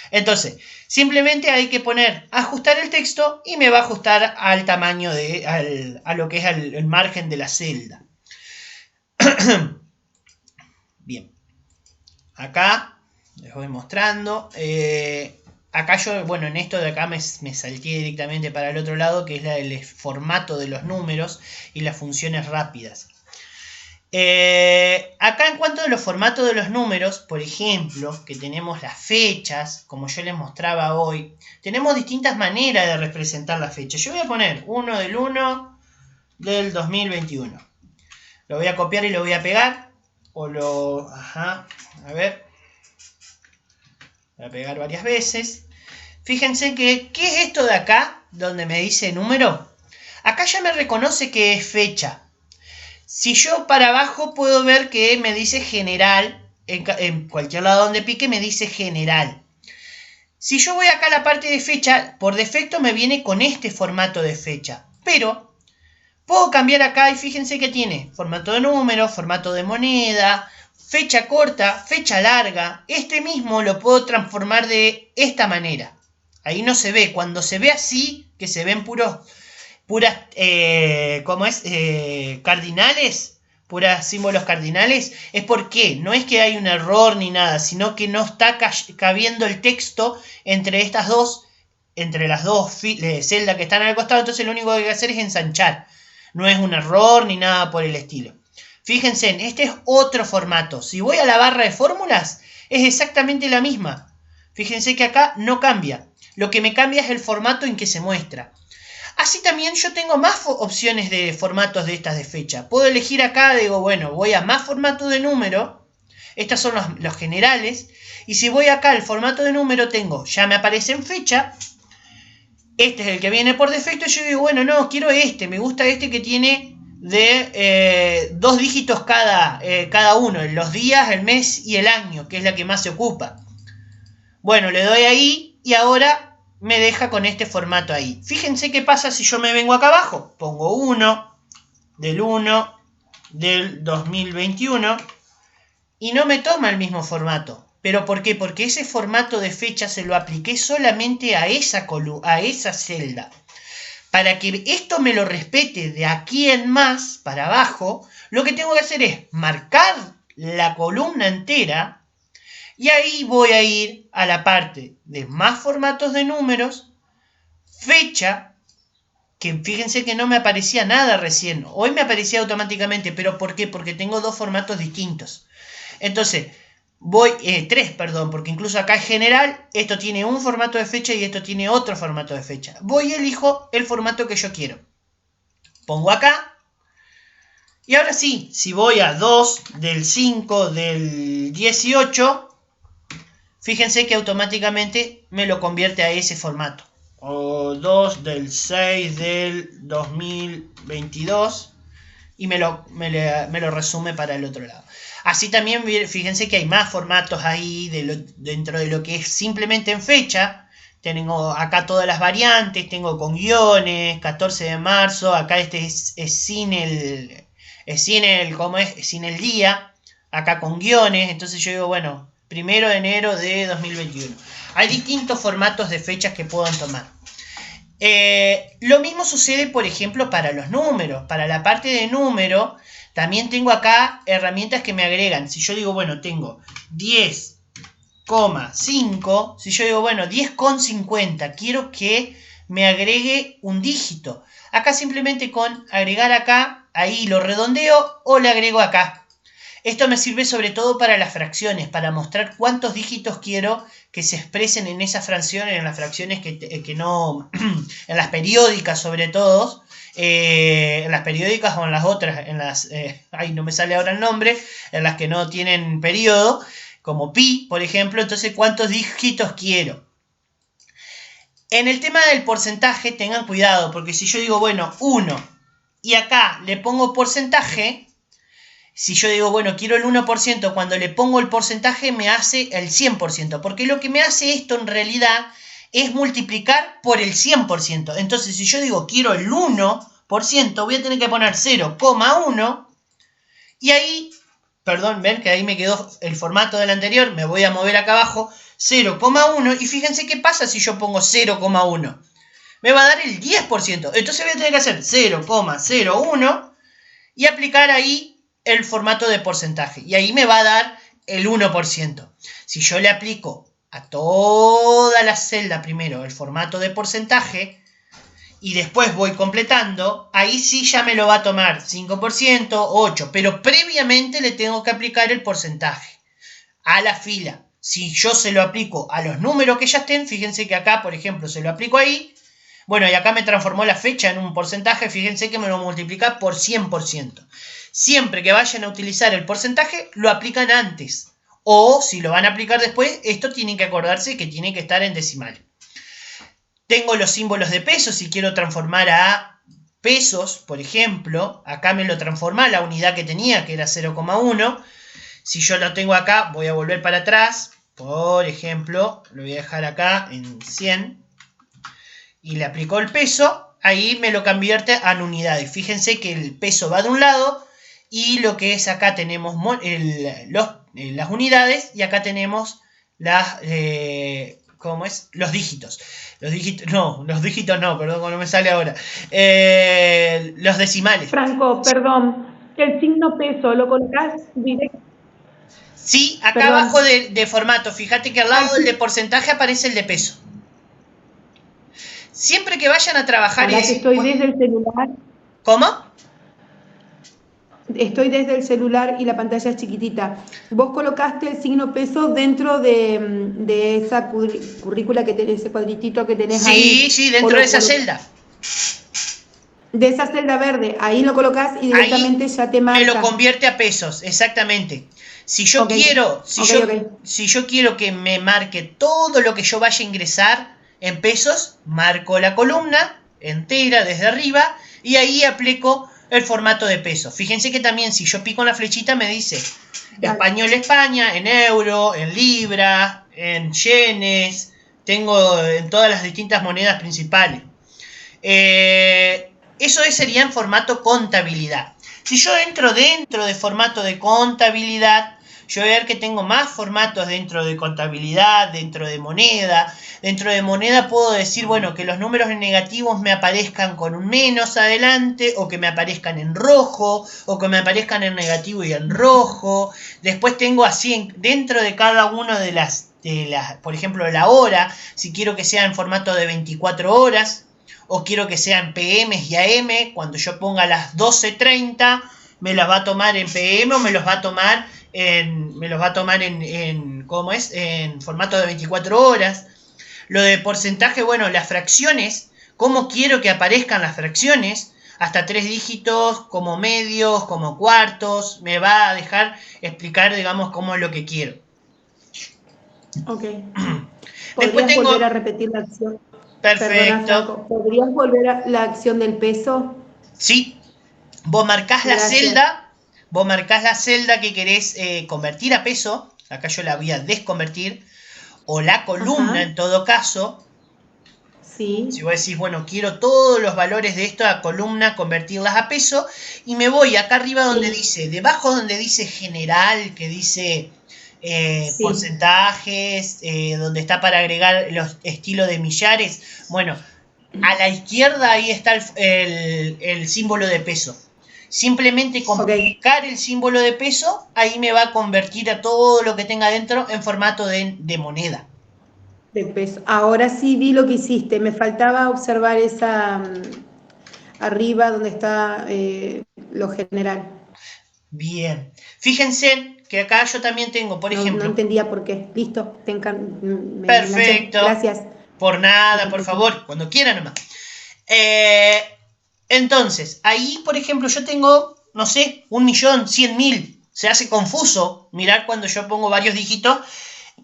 Entonces, simplemente hay que poner ajustar el texto y me va a ajustar al tamaño a lo que es el margen de la celda. Bien, acá les voy mostrando. Acá yo, bueno, en esto de acá me salté directamente para el otro lado, que es el formato de los números y las funciones rápidas. Acá en cuanto a los formatos de los números, por ejemplo, que tenemos las fechas, como yo les mostraba hoy, tenemos distintas maneras de representar las fechas. Yo voy a poner 1 del 1 del 2021. Lo voy a copiar y lo voy a pegar. A ver. Voy a pegar varias veces. Fíjense que, ¿qué es esto de acá? Donde me dice número. Acá ya me reconoce que es fecha. Si yo para abajo puedo ver que me dice general. En cualquier lado donde pique me dice general. Si yo voy acá a la parte de fecha, por defecto me viene con este formato de fecha. Pero puedo cambiar acá y fíjense que tiene formato de número, formato de moneda, fecha corta, fecha larga. Este mismo lo puedo transformar de esta manera. Ahí no se ve. Cuando se ve así, que se ven puras cardinales, puras símbolos cardinales, es porque no es que hay un error ni nada, sino que no está cabiendo el texto entre las dos celdas que están al costado. Entonces lo único que hay que hacer es ensanchar. No es un error ni nada por el estilo. Fíjense, este es otro formato. Si voy a la barra de fórmulas, es exactamente la misma. Fíjense que acá no cambia. Lo que me cambia es el formato en que se muestra. Así también yo tengo más opciones de formatos de estas de fecha. Puedo elegir acá, digo, bueno, voy a más formato de número. Estos son los generales. Y si voy acá al formato de número, ya me aparece en fecha. Este es el que viene por defecto. Yo digo, bueno, no, quiero este. Me gusta este que tiene de 2 dígitos cada uno. Los días, el mes y el año, que es la que más se ocupa. Bueno, le doy ahí y ahora me deja con este formato ahí. Fíjense qué pasa si yo me vengo acá abajo. Pongo 1 del 2021 y no me toma el mismo formato. ¿Pero por qué? Porque ese formato de fecha se lo apliqué solamente a esa celda. Para que esto me lo respete de aquí en más para abajo, lo que tengo que hacer es marcar la columna entera y ahí voy a ir a la parte de más formatos de números, fecha, que fíjense que no me aparecía nada recién. Hoy me aparecía automáticamente, ¿pero por qué? Porque tengo 2 formatos distintos. Entonces, tres, porque incluso acá es general, esto tiene un formato de fecha y esto tiene otro formato de fecha. Voy y elijo el formato que yo quiero. Pongo acá. Y ahora sí, si voy a 2 del 5 del 18, fíjense que automáticamente me lo convierte a ese formato. O 2 del 6 del 2022 y me lo resume para el otro lado. Así también, fíjense que hay más formatos ahí dentro de lo que es simplemente en fecha. Tengo acá todas las variantes, tengo con guiones, 14 de marzo, acá este es sin el día, acá con guiones. Entonces yo digo, bueno, 1 de enero de 2021. Hay distintos formatos de fechas que puedan tomar. Lo mismo sucede, por ejemplo, para los números. Para la parte de número, también tengo acá herramientas que me agregan. Si yo digo, bueno, tengo 10,5. Si yo digo, bueno, 10,50. Quiero que me agregue un dígito. Acá simplemente con agregar acá, ahí lo redondeo o le agrego acá. Esto me sirve sobre todo para las fracciones, para mostrar cuántos dígitos quiero que se expresen en esas fracciones, en las fracciones que no, en las periódicas sobre todo, en las periódicas o en las otras, en las, no me sale ahora el nombre, en las que no tienen periodo, como pi, por ejemplo. Entonces, ¿cuántos dígitos quiero? En el tema del porcentaje, tengan cuidado, porque si yo digo, bueno, 1, y acá le pongo porcentaje. Si yo digo, bueno, quiero el 1%, cuando le pongo el porcentaje me hace el 100%, porque lo que me hace esto en realidad es multiplicar por el 100%. Entonces, si yo digo, quiero el 1%, voy a tener que poner 0,1 y ahí, ven que ahí me quedó el formato del anterior, me voy a mover acá abajo, 0,1 y fíjense qué pasa si yo pongo 0,1. Me va a dar el 10%. Entonces voy a tener que hacer 0,01 y aplicar ahí el formato de porcentaje. Y ahí me va a dar el 1%. Si yo le aplico a toda la celda primero el formato de porcentaje y después voy completando, ahí sí ya me lo va a tomar 5%, 8%. Pero previamente le tengo que aplicar el porcentaje a la fila. Si yo se lo aplico a los números que ya estén, fíjense que acá, por ejemplo, se lo aplico ahí. Bueno, y acá me transformó la fecha en un porcentaje. Fíjense que me lo multiplica por 100%. Siempre que vayan a utilizar el porcentaje, lo aplican antes. O si lo van a aplicar después, esto tienen que acordarse que tiene que estar en decimal. Tengo los símbolos de pesos. Si quiero transformar a pesos, por ejemplo, acá me lo transforma a la unidad que tenía, que era 0,1. Si yo lo tengo acá, voy a volver para atrás. Por ejemplo, lo voy a dejar acá en 100. Y le aplico el peso. Ahí me lo convierte a unidades. Fíjense que el peso va de un lado. Y lo que es acá tenemos las unidades y acá tenemos los dígitos. Los dígitos no, perdón, no me sale ahora. Los decimales. Franco, perdón, el signo peso lo colocas directo. Sí, acá abajo de formato, fíjate que al lado del de porcentaje aparece el de peso. Siempre que vayan a trabajar... Ahora que estoy desde el celular. ¿Cómo? Estoy desde el celular y la pantalla es chiquitita. Vos colocaste el signo peso dentro de esa currícula que tenés, ese cuadritito que tenés ahí. Sí, dentro de esa celda. De esa celda verde, ahí lo colocas y directamente ya te marca. Me lo convierte a pesos, exactamente. Si yo quiero que me marque todo lo que yo vaya a ingresar en pesos, marco la columna entera desde arriba y ahí aplico el formato de peso. Fíjense que también si yo pico en la flechita me dice español España, en euro, en libra, en yenes, tengo en todas las distintas monedas principales. Eso sería en formato contabilidad. Si yo entro dentro de formato de contabilidad, yo voy a ver que tengo más formatos dentro de contabilidad, dentro de moneda. Dentro de moneda puedo decir, bueno, que los números negativos me aparezcan con un menos adelante, o que me aparezcan en rojo, o que me aparezcan en negativo y en rojo. Después tengo así, dentro de cada una de las, por ejemplo, la hora, si quiero que sea en formato de 24 horas, o quiero que sea en PM y AM, cuando yo ponga las 12:30, me las va a tomar en PM o me los va a tomar ¿cómo es? En formato de 24 horas. Lo de porcentaje, bueno, las fracciones, cómo quiero que aparezcan las fracciones, hasta 3 dígitos, como medios, como cuartos, me va a dejar explicar, digamos, cómo es lo que quiero. Ok. Después ¿Podrías volver a repetir la acción? Perdona, perfecto, Franco. ¿Podrías volver a la acción del peso? sí, vos marcás Gracias. la celda que querés convertir a peso, acá yo la voy a desconvertir, o la columna Ajá. en todo caso. Si Sí. vos decís, bueno, quiero todos los valores de esta columna convertirlas a peso, y me voy acá arriba donde Sí. dice, debajo donde dice general, que dice Sí. porcentajes, donde está para agregar los estilos de millares. Bueno, a la izquierda ahí está el símbolo de peso. Simplemente con Ok. picar el símbolo de peso, ahí me va a convertir a todo lo que tenga dentro en formato de moneda. De peso. Ahora sí vi lo que hiciste. Me faltaba observar esa arriba donde está lo general. Bien. Fíjense que acá yo también tengo, por No, no ejemplo, entendía por qué. Listo. Me enganché. perfecto, Gracias. por No nada, te por preocupes. favor, cuando quiera nomás. Eh, entonces, ahí, por ejemplo, yo tengo, no sé, 1.100.000. Se hace confuso mirar cuando yo pongo varios dígitos.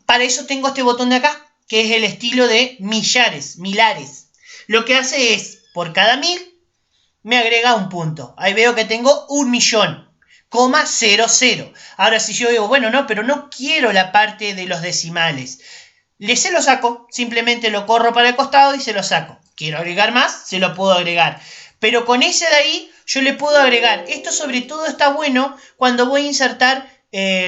Para eso tengo este botón de acá, que es el estilo de milares. Lo que hace es, por cada 1.000, me agrega un punto. Ahí veo que tengo 1.000.00. Ahora, si yo digo, bueno, no, pero no quiero la parte de los decimales, se lo saco, simplemente lo corro para el costado y se lo saco. Quiero agregar más, se lo puedo agregar. Pero con ese de ahí yo le puedo agregar. Esto sobre todo está bueno cuando voy a insertar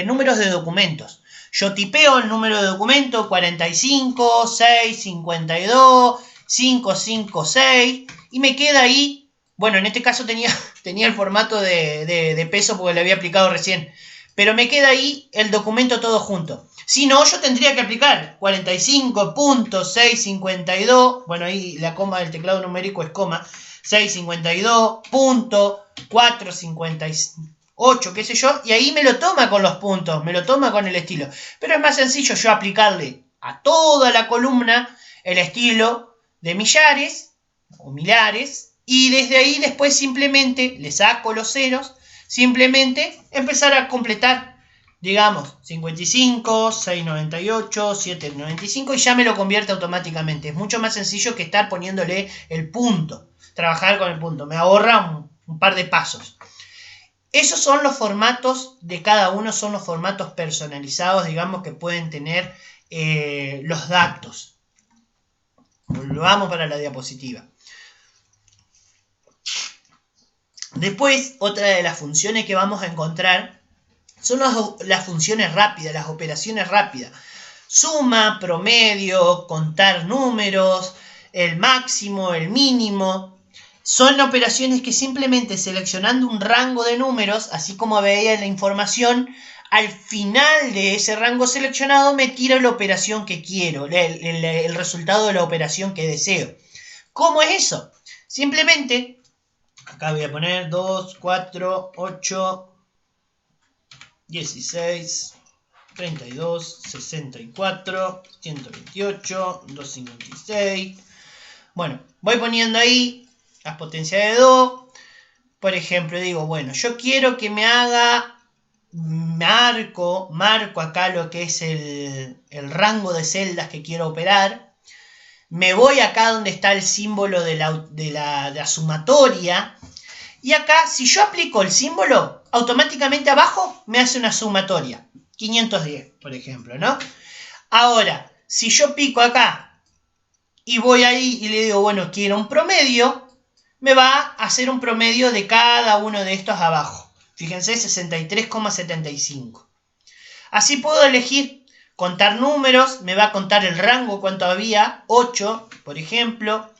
números de documentos. Yo tipeo el número de documento 45, 6, 52, 556 y me queda ahí. Bueno, en este caso tenía el formato de peso porque le había aplicado recién. Pero me queda ahí el documento todo junto. Si no, yo tendría que aplicar 45.652, bueno, ahí la coma del teclado numérico es coma, 652.458, qué sé yo, y ahí me lo toma con los puntos, me lo toma con el estilo. Pero es más sencillo yo aplicarle a toda la columna el estilo de millares o milares, y desde ahí después simplemente le saco los ceros, simplemente empezar a completar, digamos, 55, 698, 795 y ya me lo convierte automáticamente. Es mucho más sencillo que estar poniéndole el punto, trabajar con el punto, me ahorra un par de pasos. Esos son los formatos de cada uno, son los formatos personalizados, digamos, que pueden tener los datos. Volvamos para la diapositiva. Después, otra de las funciones que vamos a encontrar son las funciones rápidas, las operaciones rápidas. Suma, promedio, contar números, el máximo, el mínimo. Son operaciones que simplemente seleccionando un rango de números, así como veía en la información, al final de ese rango seleccionado me tira la operación que quiero, el resultado de la operación que deseo. ¿Cómo es eso? Simplemente, acá voy a poner 2, 4, 8, 16, 32, 64, 128, 256. Bueno, voy poniendo ahí las potencias de Do. Por ejemplo, digo, bueno, yo quiero que me haga, marco acá lo que es el rango de celdas que quiero operar. me voy acá donde está el símbolo de la sumatoria, y acá, si yo aplico el símbolo, automáticamente abajo me hace una sumatoria, 510, por ejemplo, ¿no? Ahora, si yo pico acá y voy ahí y le digo, bueno, quiero un promedio, me va a hacer un promedio de cada uno de estos abajo. Fíjense, 63,75. Así puedo elegir contar números, me va a contar el rango, cuánto había, 8, por ejemplo,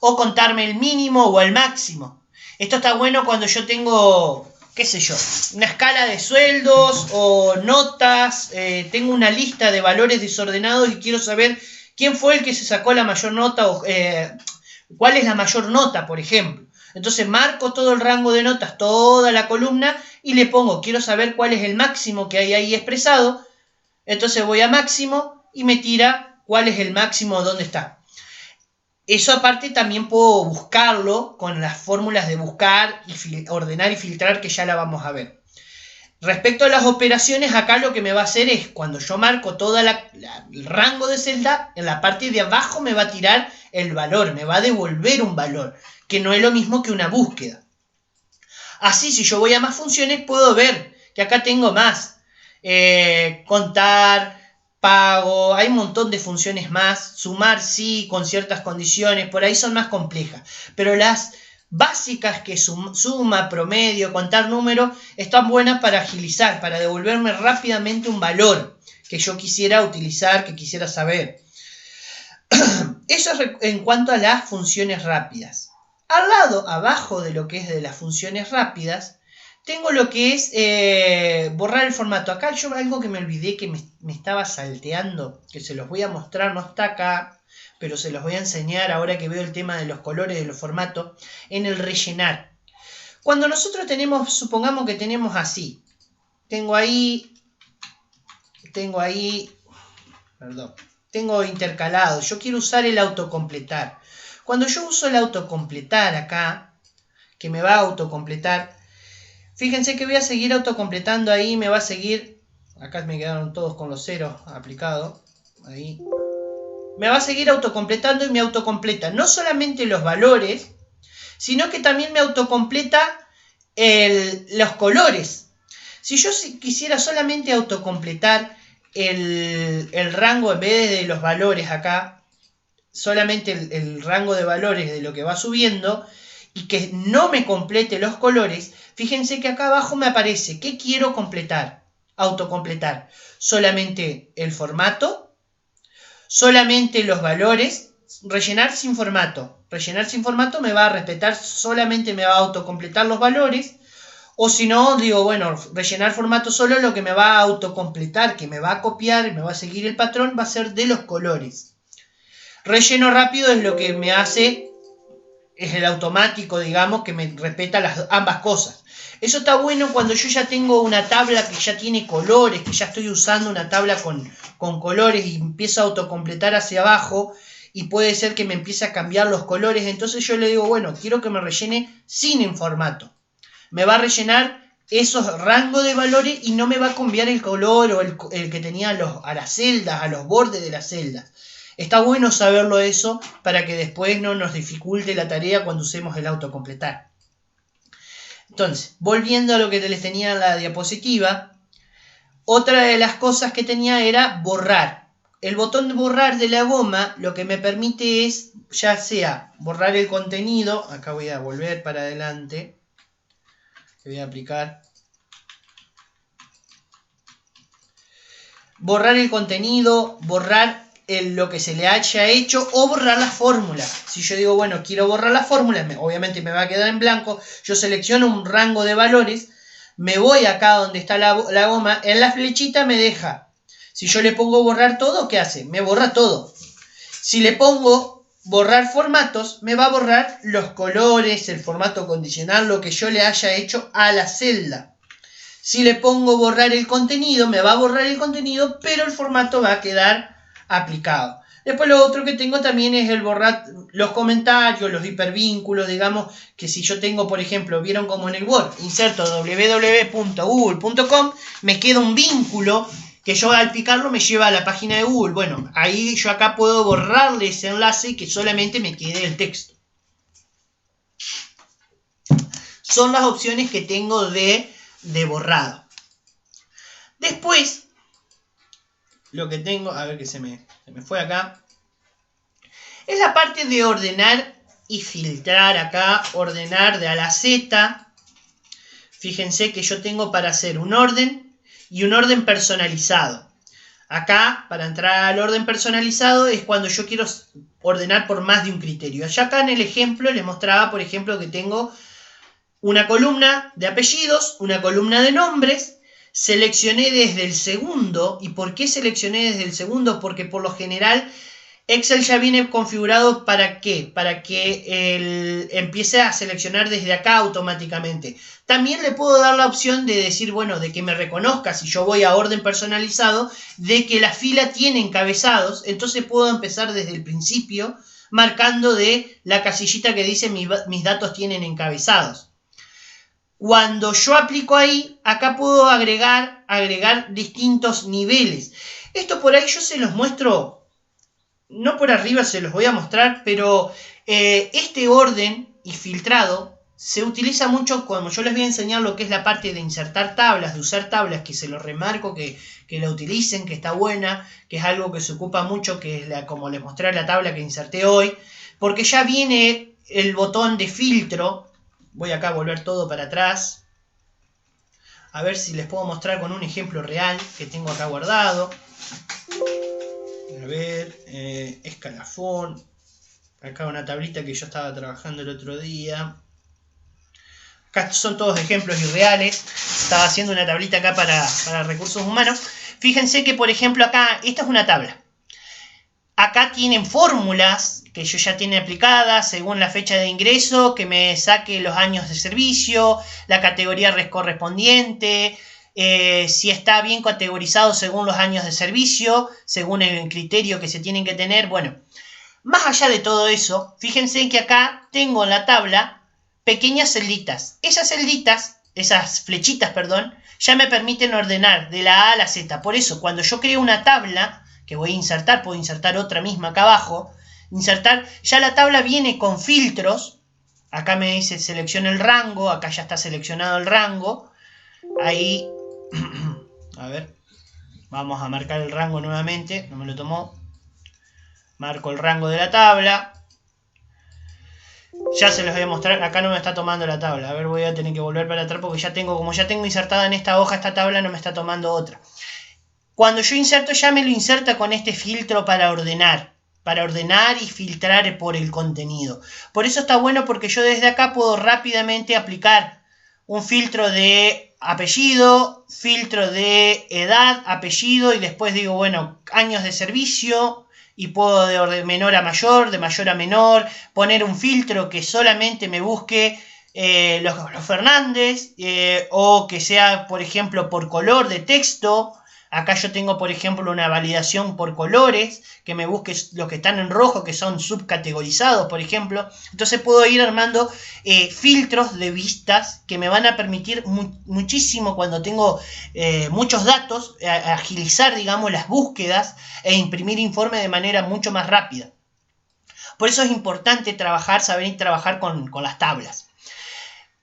o contarme el mínimo o el máximo. Esto está bueno cuando yo tengo, qué sé yo, una escala de sueldos o notas, tengo una lista de valores desordenados y quiero saber quién fue el que se sacó la mayor nota o cuál es la mayor nota, por ejemplo. Entonces marco todo el rango de notas, toda la columna y le pongo, quiero saber cuál es el máximo que hay ahí expresado. Entonces voy a máximo y me tira cuál es el máximo, dónde está. Eso aparte también puedo buscarlo con las fórmulas de buscar, y ordenar y filtrar, que ya la vamos a ver. Respecto a las operaciones, acá lo que me va a hacer es, cuando yo marco todo el rango de celda, en la parte de abajo me va a tirar el valor, me va a devolver un valor, que no es lo mismo que una búsqueda. Así, si yo voy a más funciones, puedo ver que acá tengo más. Contar, pago, hay un montón de funciones más. Sumar, sí, con ciertas condiciones, por ahí son más complejas. Pero las básicas, que suma, promedio, contar números, están buenas para agilizar, para devolverme rápidamente un valor que yo quisiera utilizar, que quisiera saber. Eso es en cuanto a las funciones rápidas. Al lado, abajo de lo que es de las funciones rápidas, tengo lo que es borrar el formato. Acá yo algo que me olvidé, que me estaba salteando, que se los voy a mostrar, no está acá, pero se los voy a enseñar ahora que veo el tema de los colores, de los formatos, en el rellenar. Cuando nosotros tenemos, supongamos que tenemos así, tengo intercalado, yo quiero usar el autocompletar. Cuando yo uso el autocompletar acá, que me va a autocompletar, fíjense que voy a seguir autocompletando ahí, me va a seguir, acá me quedaron todos con los ceros aplicados, ahí, me va a seguir autocompletando y me autocompleta no solamente los valores, sino que también me autocompleta los colores. Si yo quisiera solamente autocompletar el rango, en vez de los valores acá, solamente el rango de valores de lo que va subiendo, y que no me complete los colores, fíjense que acá abajo me aparece ¿qué quiero completar? Autocompletar. Solamente el formato, solamente los valores, rellenar sin formato. Rellenar sin formato me va a respetar, solamente me va a autocompletar los valores. O si no, digo, bueno, rellenar formato solo, lo que me va a autocompletar, que me va a copiar, me va a seguir el patrón, va a ser de los colores. Relleno rápido es lo que me hace, es el automático, digamos, que me respeta ambas cosas. Eso está bueno cuando yo ya tengo una tabla que ya tiene colores, que ya estoy usando una tabla con colores y empiezo a autocompletar hacia abajo y puede ser que me empiece a cambiar los colores. Entonces yo le digo, bueno, quiero que me rellene sin el formato. Me va a rellenar esos rangos de valores y no me va a cambiar el color o el que tenía a las celdas, a los bordes de las celdas. Está bueno saberlo eso para que después no nos dificulte la tarea cuando usemos el autocompletar. Entonces, volviendo a lo que les tenía en la diapositiva, otra de las cosas que tenía era borrar. El botón de borrar de la goma lo que me permite es, ya sea borrar el contenido, acá voy a volver para adelante, voy a aplicar, borrar el contenido, borrar lo que se le haya hecho o borrar la fórmula. Si yo digo, bueno, quiero borrar la fórmula, obviamente me va a quedar en blanco, yo selecciono un rango de valores, me voy acá donde está la goma, en la flechita me deja. Si yo le pongo borrar todo, ¿qué hace? Me borra todo. Si le pongo borrar formatos, me va a borrar los colores, el formato condicional, lo que yo le haya hecho a la celda. Si le pongo borrar el contenido, me va a borrar el contenido, pero el formato va a quedar aplicado. Después lo otro que tengo también es el borrar los comentarios, los hipervínculos, digamos, que si yo tengo, por ejemplo, vieron como en el Word, inserto www.google.com, me queda un vínculo que yo al picarlo me lleva a la página de Google. Bueno, ahí yo acá puedo borrarle ese enlace y que solamente me quede el texto. Son las opciones que tengo de borrado. Después, lo que tengo, a ver que se me fue acá, es la parte de ordenar y filtrar acá, ordenar de A a la Z. Fíjense que yo tengo para hacer un orden y un orden personalizado. Acá, para entrar al orden personalizado, es cuando yo quiero ordenar por más de un criterio. Allá acá en el ejemplo les mostraba, por ejemplo, que tengo una columna de apellidos, una columna de nombres. Seleccioné desde el segundo. ¿Y por qué seleccioné desde el segundo? Porque por lo general Excel ya viene configurado ¿para qué? Para que él empiece a seleccionar desde acá automáticamente. También le puedo dar la opción de decir, bueno, de que me reconozca si yo voy a orden personalizado, de que la fila tiene encabezados, entonces puedo empezar desde el principio marcando de la casillita que dice mis datos tienen encabezados. Cuando yo aplico ahí, acá puedo agregar distintos niveles. Esto por ahí yo se los muestro. No por arriba, se los voy a mostrar, pero este orden y filtrado se utiliza mucho cuando yo les voy a enseñar lo que es la parte de insertar tablas, de usar tablas, que se los remarco, que la utilicen, que está buena, que es algo que se ocupa mucho, que es como les mostré la tabla que inserté hoy, porque ya viene el botón de filtro. Voy acá a volver todo para atrás, a ver si les puedo mostrar con un ejemplo real que tengo acá guardado. A ver, escalafón. Acá una tablita que yo estaba trabajando el otro día. Acá son todos ejemplos irreales. Estaba haciendo una tablita acá para recursos humanos. Fíjense que, por ejemplo, acá, esta es una tabla. Acá tienen fórmulas que yo ya tiene aplicadas según la fecha de ingreso, que me saque los años de servicio, la categoría correspondiente, si está bien categorizado según los años de servicio, según el criterio que se tienen que tener. Bueno, más allá de todo eso, fíjense que acá tengo en la tabla pequeñas celditas. Esas celditas, esas flechitas, perdón, ya me permiten ordenar de la A a la Z. Por eso, cuando yo creo una tabla que voy a insertar, puedo insertar otra misma acá abajo, insertar, ya la tabla viene con filtros. Acá me dice selecciona el rango, acá ya está seleccionado el rango. Ahí, a ver, vamos a marcar el rango nuevamente, no me lo tomó. Marco el rango de la tabla. Ya se los voy a mostrar, acá no me está tomando la tabla. A ver, voy a tener que volver para atrás porque como ya tengo insertada en esta hoja esta tabla, no me está tomando otra. Cuando yo inserto, ya me lo inserta con este filtro para ordenar y filtrar por el contenido. Por eso está bueno, porque yo desde acá puedo rápidamente aplicar un filtro de apellido, filtro de edad, apellido, y después digo, bueno, años de servicio, y puedo de menor a mayor, de mayor a menor, poner un filtro que solamente me busque los Fernández, o que sea, por ejemplo, por color de texto. Acá yo tengo, por ejemplo, una validación por colores, que me busque los que están en rojo, que son subcategorizados, por ejemplo. Entonces puedo ir armando filtros de vistas que me van a permitir muchísimo, cuando tengo muchos datos, agilizar, digamos, las búsquedas e imprimir informes de manera mucho más rápida. Por eso es importante saber trabajar con las tablas.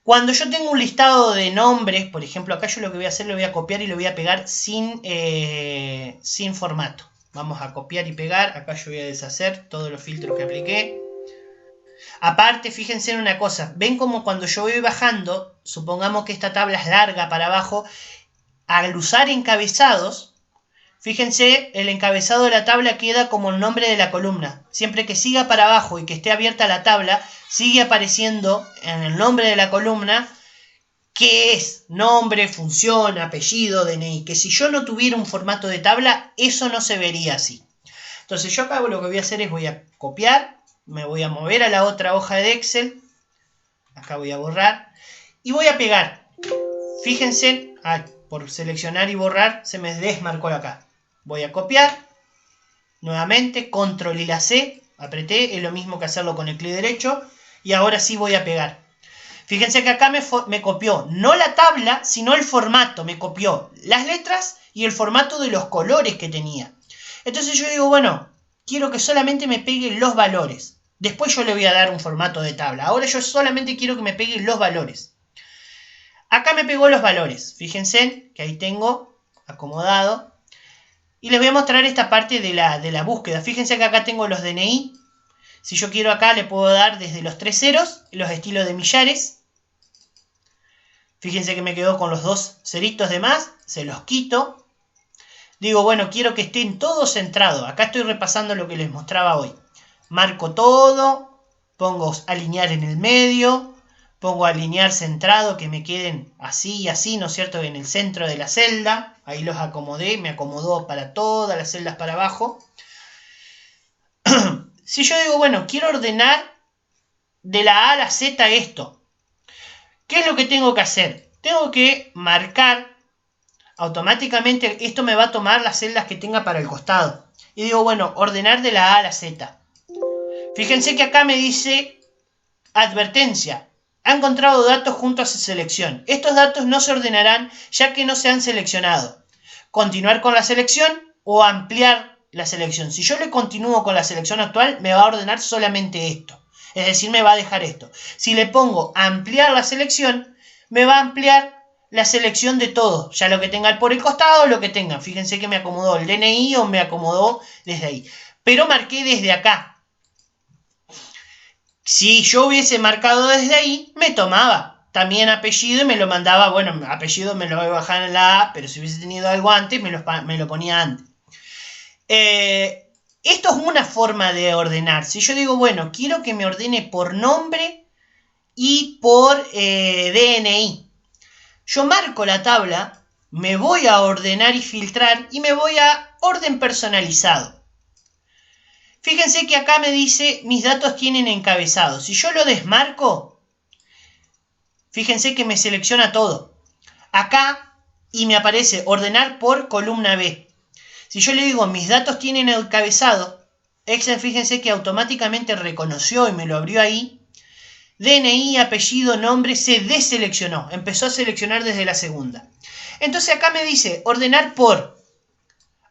Cuando yo tengo un listado de nombres, por ejemplo, acá yo lo que voy a hacer, lo voy a copiar y lo voy a pegar sin formato. Vamos a copiar y pegar. Acá yo voy a deshacer todos los filtros que apliqué. Aparte, fíjense en una cosa. Ven como cuando yo voy bajando, supongamos que esta tabla es larga para abajo, al usar encabezados, fíjense, el encabezado de la tabla queda como el nombre de la columna. Siempre que siga para abajo y que esté abierta la tabla, sigue apareciendo en el nombre de la columna qué es nombre, función, apellido, DNI. Que si yo no tuviera un formato de tabla, eso no se vería así. Entonces yo acá lo que voy a hacer es voy a copiar, me voy a mover a la otra hoja de Excel. Acá voy a borrar y voy a pegar. Fíjense, por seleccionar y borrar se me desmarcó acá. Voy a copiar, nuevamente, control y la C, apreté, es lo mismo que hacerlo con el clic derecho, y ahora sí voy a pegar. Fíjense que acá me copió no la tabla, sino el formato. Me copió las letras y el formato de los colores que tenía. Entonces yo digo, bueno, quiero que solamente me peguen los valores. Después yo le voy a dar un formato de tabla. Ahora yo solamente quiero que me peguen los valores. Acá me pegó los valores. Fíjense que ahí tengo acomodado. Y les voy a mostrar esta parte de la búsqueda. Fíjense que acá tengo los DNI. Si yo quiero acá le puedo dar desde los 3 ceros, los estilos de millares. Fíjense que me quedó con los 2 ceritos de más. Se los quito. Digo, bueno, quiero que estén todos centrados. Acá estoy repasando lo que les mostraba hoy. Marco todo. Pongo alinear en el medio. Pongo alinear centrado, que me queden así y así, ¿no es cierto? En el centro de la celda. Ahí los acomodé. Me acomodó para todas las celdas para abajo. Si yo digo, bueno, quiero ordenar de la A a la Z esto. ¿Qué es lo que tengo que hacer? Tengo que marcar automáticamente. Esto me va a tomar las celdas que tenga para el costado. Y digo, bueno, ordenar de la A a la Z. Fíjense que acá me dice advertencia. Ha encontrado datos junto a su selección. Estos datos no se ordenarán ya que no se han seleccionado. Continuar con la selección o ampliar la selección. Si yo le continúo con la selección actual, me va a ordenar solamente esto. Es decir, me va a dejar esto. Si le pongo ampliar la selección, me va a ampliar la selección de todo. Ya lo que tenga por el costado, lo que tenga. Fíjense que me acomodó el DNI o me acomodó desde ahí. Pero marqué desde acá. Si yo hubiese marcado desde ahí, me tomaba también apellido y me lo mandaba. Bueno, apellido me lo voy a bajar en la A, pero si hubiese tenido algo antes, me lo ponía antes. Esto es una forma de ordenar. Si yo digo, bueno, quiero que me ordene por nombre y por DNI. Yo marco la tabla, me voy a ordenar y filtrar y me voy a orden personalizado. Fíjense que acá me dice mis datos tienen encabezado. Si yo lo desmarco, fíjense que me selecciona todo. Acá y me aparece ordenar por columna B. Si yo le digo mis datos tienen encabezado, Excel fíjense que automáticamente reconoció y me lo abrió ahí. DNI, apellido, nombre se deseleccionó. Empezó a seleccionar desde la segunda. Entonces acá me dice ordenar por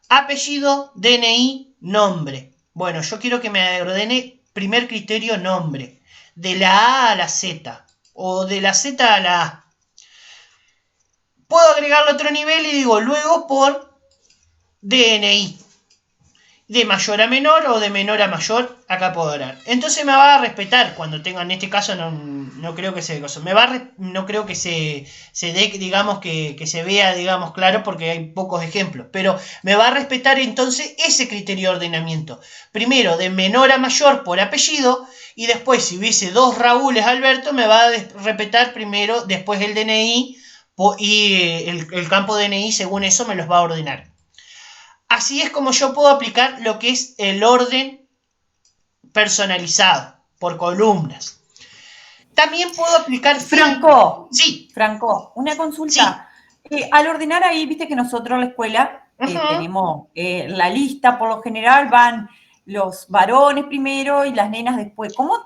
apellido, DNI, nombre. Bueno, yo quiero que me ordene primer criterio nombre. De la A a la Z. O de la Z a la A. Puedo agregarle otro nivel y digo luego por DNI. De mayor a menor o de menor a mayor, acá puedo agregar. Entonces me va a respetar cuando tenga, en este caso no creo que se no creo que se dé, digamos, que se vea, digamos, claro, porque hay pocos ejemplos. Pero me va a respetar entonces ese criterio de ordenamiento. Primero de menor a mayor por apellido y después si hubiese 2 Raúles Alberto me va a respetar primero, después el DNI y el campo DNI según eso me los va a ordenar. Así es como yo puedo aplicar lo que es el orden personalizado por columnas. También puedo aplicar... Franco, sí. Franco, una consulta. Sí. Al ordenar ahí, viste que nosotros en la escuela tenemos la lista, por lo general van los varones primero y las nenas después. ¿Cómo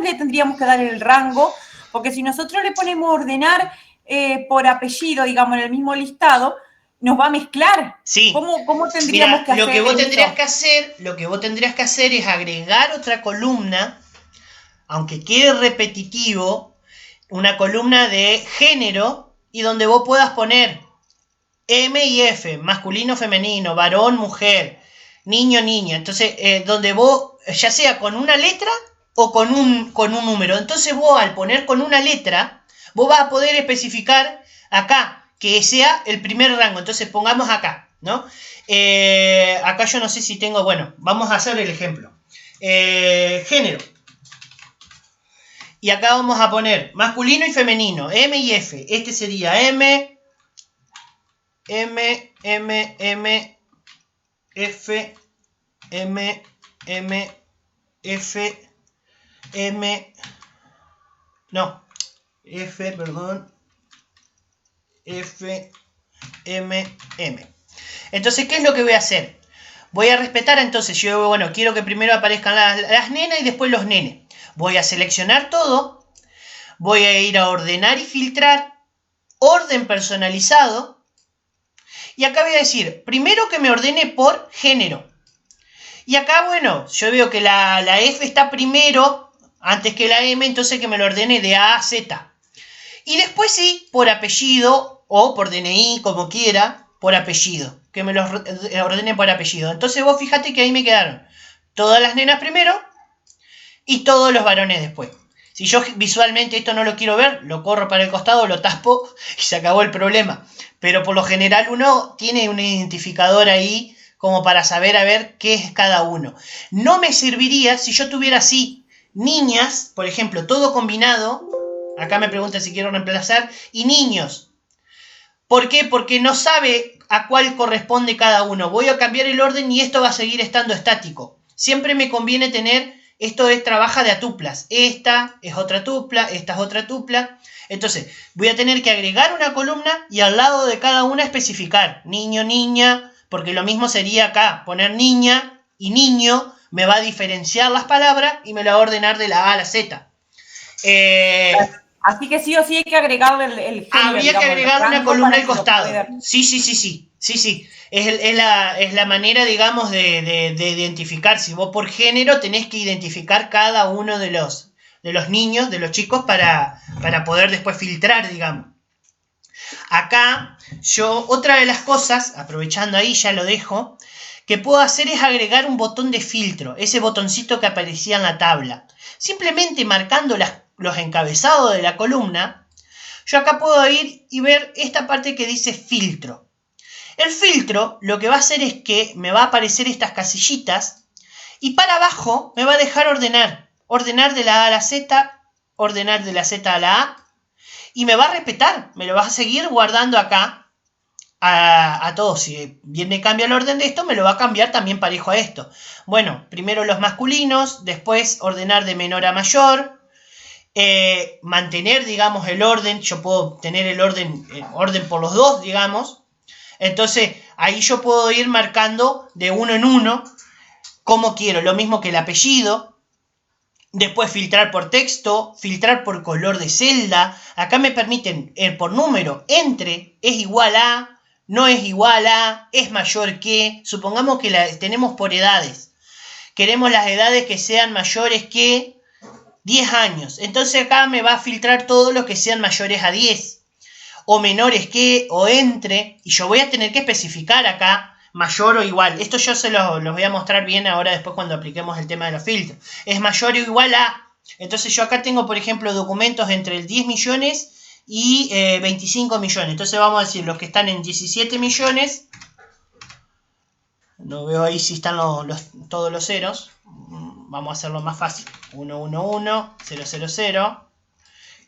le tendríamos que dar el rango? Porque si nosotros le ponemos ordenar por apellido, digamos, en el mismo listado, nos va a mezclar. Sí. ¿Cómo tendríamos que hacer lo que vos tendrías que hacer es agregar otra columna, aunque quede repetitivo, una columna de género y donde vos puedas poner M y F, masculino, femenino, varón, mujer, niño, niña. Entonces, donde vos, ya sea con una letra o con un número. Entonces vos al poner con una letra, vos vas a poder especificar acá que sea el primer rango. Entonces pongamos acá, ¿no? Acá yo no sé si tengo, bueno, vamos a hacer el ejemplo. Género. Y acá vamos a poner masculino y femenino, M y F. Este sería M, F, F, M. Entonces, ¿qué es lo que voy a hacer? Voy a respetar, entonces, yo, bueno, quiero que primero aparezcan las nenas y después los nenes. Voy a seleccionar todo, voy a ir a ordenar y filtrar, orden personalizado, y acá voy a decir, primero que me ordene por género. Y acá, bueno, yo veo que la F está primero, antes que la M, entonces que me lo ordene de A a Z. Y después sí, por apellido, o por DNI, como quiera, por apellido, que me los ordene por apellido. Entonces vos fíjate que ahí me quedaron todas las nenas primero y todos los varones después. Si yo visualmente esto no lo quiero ver, lo corro para el costado, lo taspo y se acabó el problema. Pero por lo general uno tiene un identificador ahí como para saber a ver qué es cada uno. No me serviría si yo tuviera así niñas, por ejemplo, todo combinado. Acá me preguntan si quiero reemplazar. Y niños. ¿Por qué? Porque no sabe a cuál corresponde cada uno. Voy a cambiar el orden y esto va a seguir estando estático. Siempre me conviene tener, esto trabaja de a tuplas. Esta es otra tupla, esta es otra tupla. Entonces, voy a tener que agregar una columna y al lado de cada una especificar niño, niña, porque lo mismo sería acá, poner niña y niño, me va a diferenciar las palabras y me la va a ordenar de la A a la Z. Así que sí o sí hay que agregarle el género. Habría que agregar una columna al costado. Sí. Es la manera, digamos, de identificar. Si vos por género tenés que identificar cada uno de los niños, de los chicos, para poder después filtrar, digamos. Acá, otra de las cosas, aprovechando ahí, ya lo dejo, que puedo hacer es agregar un botón de filtro, ese botoncito que aparecía en la tabla. Simplemente marcando los encabezados de la columna, yo acá puedo ir y ver esta parte que dice filtro. El filtro lo que va a hacer es que me va a aparecer estas casillitas y para abajo me va a dejar ordenar de la A a la Z, ordenar de la Z a la A y me va a respetar, me lo va a seguir guardando acá a todos. Si bien me cambia el orden de esto, me lo va a cambiar también parejo a esto. Bueno, primero los masculinos, después ordenar de menor a mayor, mantener, digamos, el orden. Yo puedo tener el orden por los dos, digamos. Entonces, ahí yo puedo ir marcando de uno en uno como quiero. Lo mismo que el apellido. Después filtrar por texto, filtrar por color de celda. Acá me permiten por número, entre, es igual a, no es igual a, es mayor que. Supongamos que tenemos por edades. Queremos las edades que sean mayores que 10 años. Entonces acá me va a filtrar todos los que sean mayores a 10. O menores que, o entre. Y yo voy a tener que especificar acá mayor o igual. Esto yo se los voy a mostrar bien ahora después cuando apliquemos el tema de los filtros. Es mayor o igual a. Entonces yo acá tengo, por ejemplo, documentos entre el 10 millones y 25 millones. Entonces vamos a decir los que están en 17 millones. No veo ahí si están todos los ceros. Vamos a hacerlo más fácil. 111, 000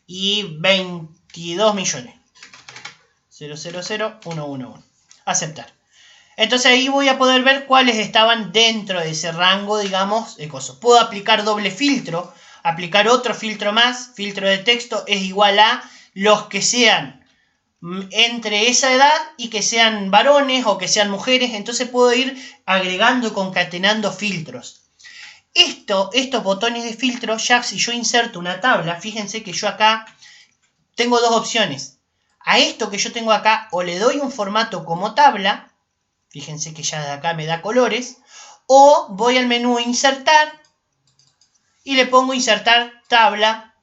y 22 millones. 000, 111. Aceptar. Entonces ahí voy a poder ver cuáles estaban dentro de ese rango, digamos, de cosas. Puedo aplicar doble filtro, aplicar otro filtro más, filtro de texto es igual a los que sean entre esa edad y que sean varones o que sean mujeres. Entonces puedo ir agregando y concatenando filtros. Estos botones de filtro, ya si yo inserto una tabla, fíjense que yo acá tengo dos opciones. A esto que yo tengo acá o le doy un formato como tabla. Fíjense que ya de acá me da colores. O voy al menú insertar y le pongo insertar tabla,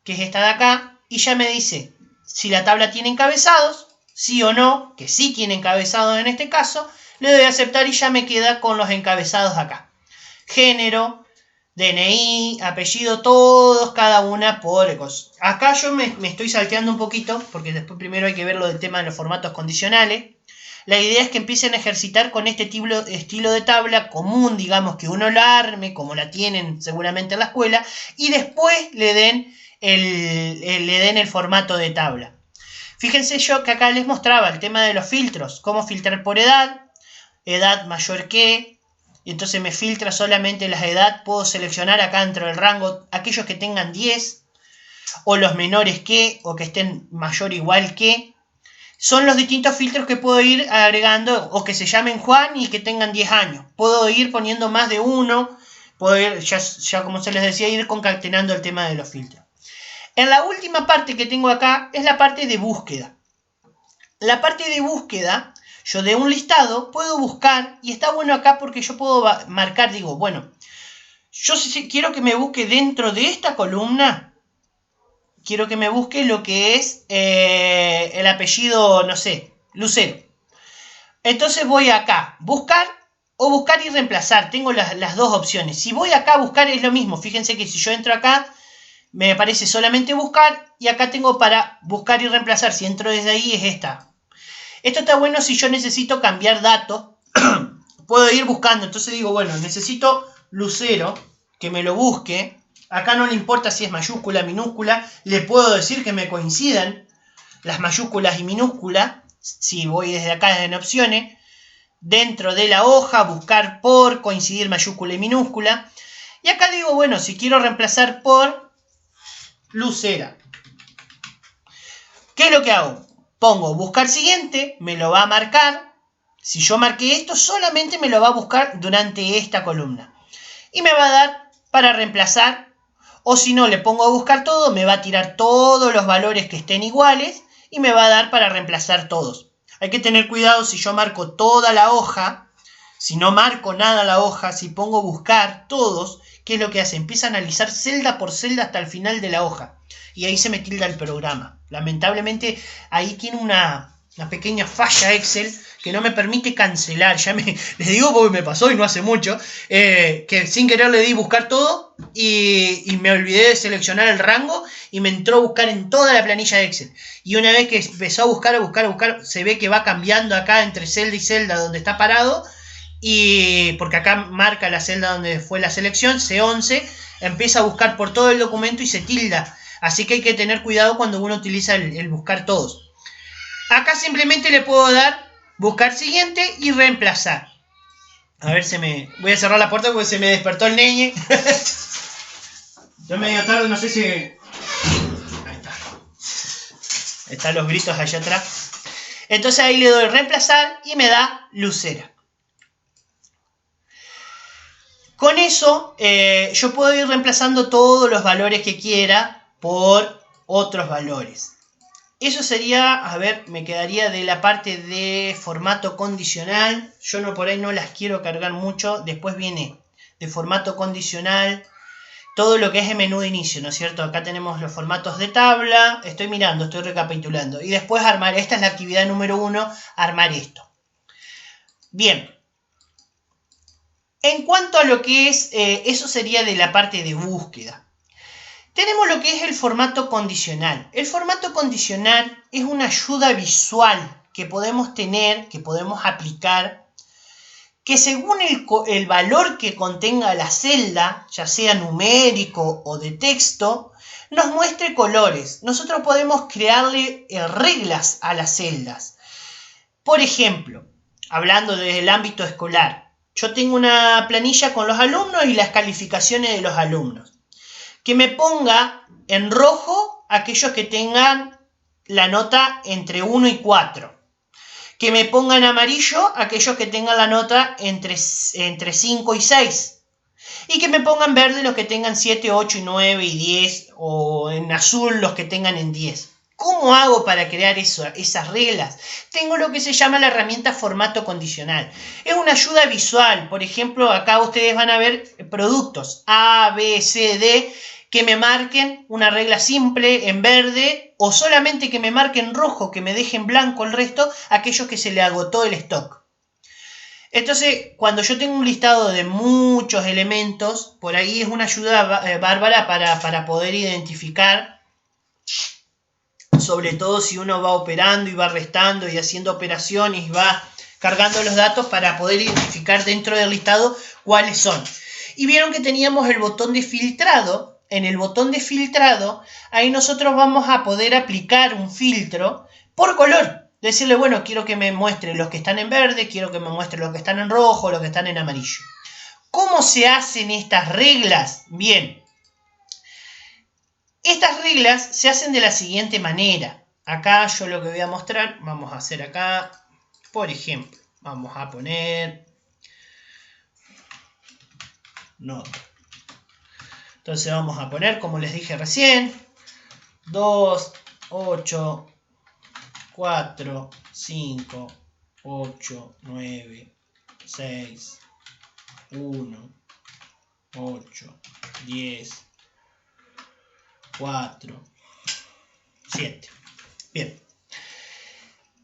que es esta de acá, y ya me dice si la tabla tiene encabezados, sí o no, que sí tiene encabezados en este caso. Le doy a aceptar y ya me queda con los encabezados acá. Género, DNI, apellido, todos, cada una por ecos. Acá yo me estoy salteando un poquito, porque después primero hay que ver lo del tema de los formatos condicionales. La idea es que empiecen a ejercitar con este estilo de tabla común, digamos, que uno la arme, como la tienen seguramente en la escuela, y después le den el formato de tabla. Fíjense yo que acá les mostraba el tema de los filtros, cómo filtrar por edad mayor que, y entonces me filtra solamente las edad. Puedo seleccionar acá dentro del rango aquellos que tengan 10, o los menores que, o que estén mayor o igual que. Son los distintos filtros que puedo ir agregando, o que se llamen Juan y que tengan 10 años. Puedo ir poniendo más de uno, puedo ir, ya como se les decía, ir concatenando el tema de los filtros. En la última parte que tengo acá es la parte de búsqueda. La parte de búsqueda, yo de un listado puedo buscar, y está bueno acá porque yo puedo marcar, digo, bueno, yo quiero que me busque dentro de esta columna, quiero que me busque lo que es el apellido, no sé, Lucero. Entonces voy acá, buscar o buscar y reemplazar. Tengo las dos opciones. Si voy acá a buscar es lo mismo. Fíjense que si yo entro acá, me aparece solamente buscar, y acá tengo para buscar y reemplazar. Si entro desde ahí es esta. Esto está bueno si yo necesito cambiar datos. Puedo ir buscando. Entonces digo, bueno, necesito Lucero, que me lo busque. Acá no le importa si es mayúscula, minúscula. Le puedo decir que me coincidan las mayúsculas y minúsculas. Si voy desde acá en opciones. Dentro de la hoja, buscar por, coincidir mayúscula y minúscula. Y acá digo, bueno, si quiero reemplazar por Lucera. ¿Qué es lo que hago? Pongo buscar siguiente, me lo va a marcar. Si yo marqué esto, solamente me lo va a buscar durante esta columna. Y me va a dar para reemplazar. O si no, le pongo a buscar todo, me va a tirar todos los valores que estén iguales y me va a dar para reemplazar todos. Hay que tener cuidado si yo marco toda la hoja, si no marco nada la hoja, si pongo buscar todos, ¿qué es lo que hace? Empieza a analizar celda por celda hasta el final de la hoja. Y ahí se me tilda el programa. Lamentablemente ahí tiene una pequeña falla Excel que no me permite cancelar. Ya les digo porque me pasó y no hace mucho, que sin querer le di buscar todo y me olvidé de seleccionar el rango y me entró a buscar en toda la planilla de Excel. Y una vez que empezó a buscar, se ve que va cambiando acá entre celda y celda donde está parado, y porque acá marca la celda donde fue la selección, C11, empieza a buscar por todo el documento y se tilda. Así que hay que tener cuidado cuando uno utiliza el buscar todos. Acá simplemente le puedo dar buscar siguiente y reemplazar. A ver, voy a cerrar la puerta porque se me despertó el neñe. Ya medio tarde, no sé si... Ahí está. Están los gritos allá atrás. Entonces ahí le doy reemplazar y me da Lucera. Con eso yo puedo ir reemplazando todos los valores que quiera por otros valores. Eso sería, a ver, me quedaría de la parte de formato condicional. Yo no, por ahí no las quiero cargar mucho. Después viene de formato condicional todo lo que es el menú de inicio, ¿no es cierto? Acá tenemos los formatos de tabla. Estoy mirando, estoy recapitulando. Y después armar, esta es la actividad número 1, armar esto. Bien. En cuanto a lo que es, eso sería de la parte de búsqueda. Tenemos lo que es el formato condicional. El formato condicional es una ayuda visual que podemos tener, que podemos aplicar, que según el valor que contenga la celda, ya sea numérico o de texto, nos muestre colores. Nosotros podemos crearle reglas a las celdas. Por ejemplo, hablando desde el ámbito escolar, yo tengo una planilla con los alumnos y las calificaciones de los alumnos. Que me ponga en rojo aquellos que tengan la nota entre 1 y 4. Que me ponga en amarillo aquellos que tengan la nota entre 5 y 6. Y que me ponga en verde los que tengan 7, 8 y 9 y 10. O en azul los que tengan en 10. ¿Cómo hago para crear esas reglas? Tengo lo que se llama la herramienta formato condicional. Es una ayuda visual. Por ejemplo, acá ustedes van a ver productos A, B, C, D, que me marquen una regla simple en verde, o solamente que me marquen rojo, que me dejen blanco el resto, aquellos que se le agotó el stock. Entonces, cuando yo tengo un listado de muchos elementos, por ahí es una ayuda bárbara para poder identificar, sobre todo si uno va operando y va restando y haciendo operaciones y va cargando los datos para poder identificar dentro del listado cuáles son. Y vieron que teníamos el botón de filtrado. En el botón de filtrado, ahí nosotros vamos a poder aplicar un filtro por color. Decirle, bueno, quiero que me muestre los que están en verde, quiero que me muestre los que están en rojo, los que están en amarillo. ¿Cómo se hacen estas reglas? Bien. Estas reglas se hacen de la siguiente manera. Acá yo lo que voy a mostrar, vamos a hacer acá, por ejemplo, vamos a poner nota. Entonces vamos a poner, como les dije recién, 2, 8, 4, 5, 8, 9, 6, 1, 8, 10, 4, 7. Bien.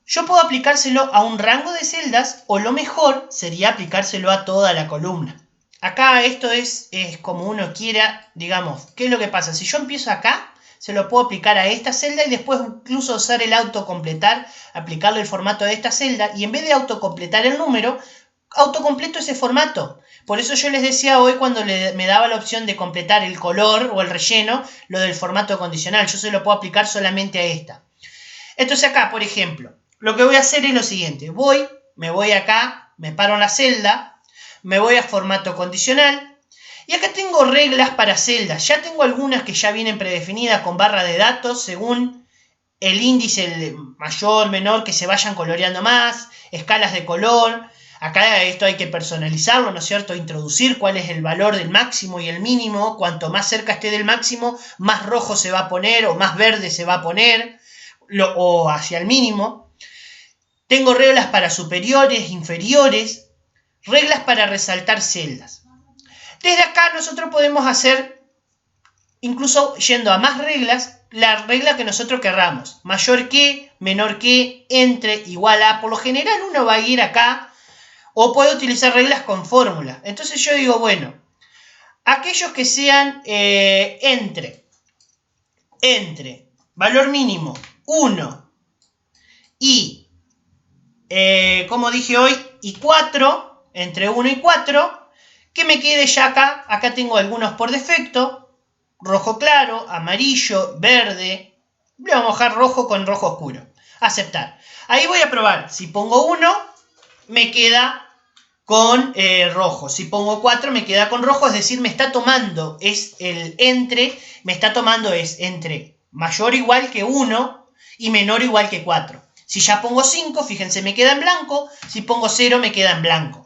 Yo puedo aplicárselo a un rango de celdas o lo mejor sería aplicárselo a toda la columna. Acá esto es como uno quiera, digamos, ¿qué es lo que pasa? Si yo empiezo acá, se lo puedo aplicar a esta celda y después incluso usar el autocompletar, aplicarle el formato de esta celda y en vez de autocompletar el número, autocompleto ese formato. Por eso yo les decía hoy cuando me daba la opción de completar el color o el relleno, lo del formato condicional. Yo se lo puedo aplicar solamente a esta. Entonces acá, por ejemplo, lo que voy a hacer es lo siguiente. Me voy acá, me paro en la celda, me voy a formato condicional. Y acá tengo reglas para celdas. Ya tengo algunas que ya vienen predefinidas con barra de datos según el índice el mayor, menor, que se vayan coloreando más, escalas de color. Acá esto hay que personalizarlo, ¿no es cierto? Introducir cuál es el valor del máximo y el mínimo. Cuanto más cerca esté del máximo, más rojo se va a poner o más verde se va a poner, o hacia el mínimo. Tengo reglas para superiores, inferiores, reglas para resaltar celdas. Desde acá nosotros podemos hacer, incluso yendo a más reglas, la regla que nosotros querramos. Mayor que, menor que, entre, igual a. Por lo general uno va a ir acá o puede utilizar reglas con fórmula. Entonces yo digo, bueno, aquellos que sean entre, valor mínimo 1 y, como dije hoy, y 4, entre 1 y 4, que me quede ya acá. Acá tengo algunos por defecto. Rojo claro, amarillo, verde. Le vamos a dejar rojo con rojo oscuro. Aceptar. Ahí voy a probar. Si pongo 1, me queda con rojo. Si pongo 4, me queda con rojo. Es decir, me está tomando, es el entre, me está tomando es entre mayor o igual que 1 y menor o igual que 4. Si ya pongo 5, fíjense, me queda en blanco. Si pongo 0, me queda en blanco.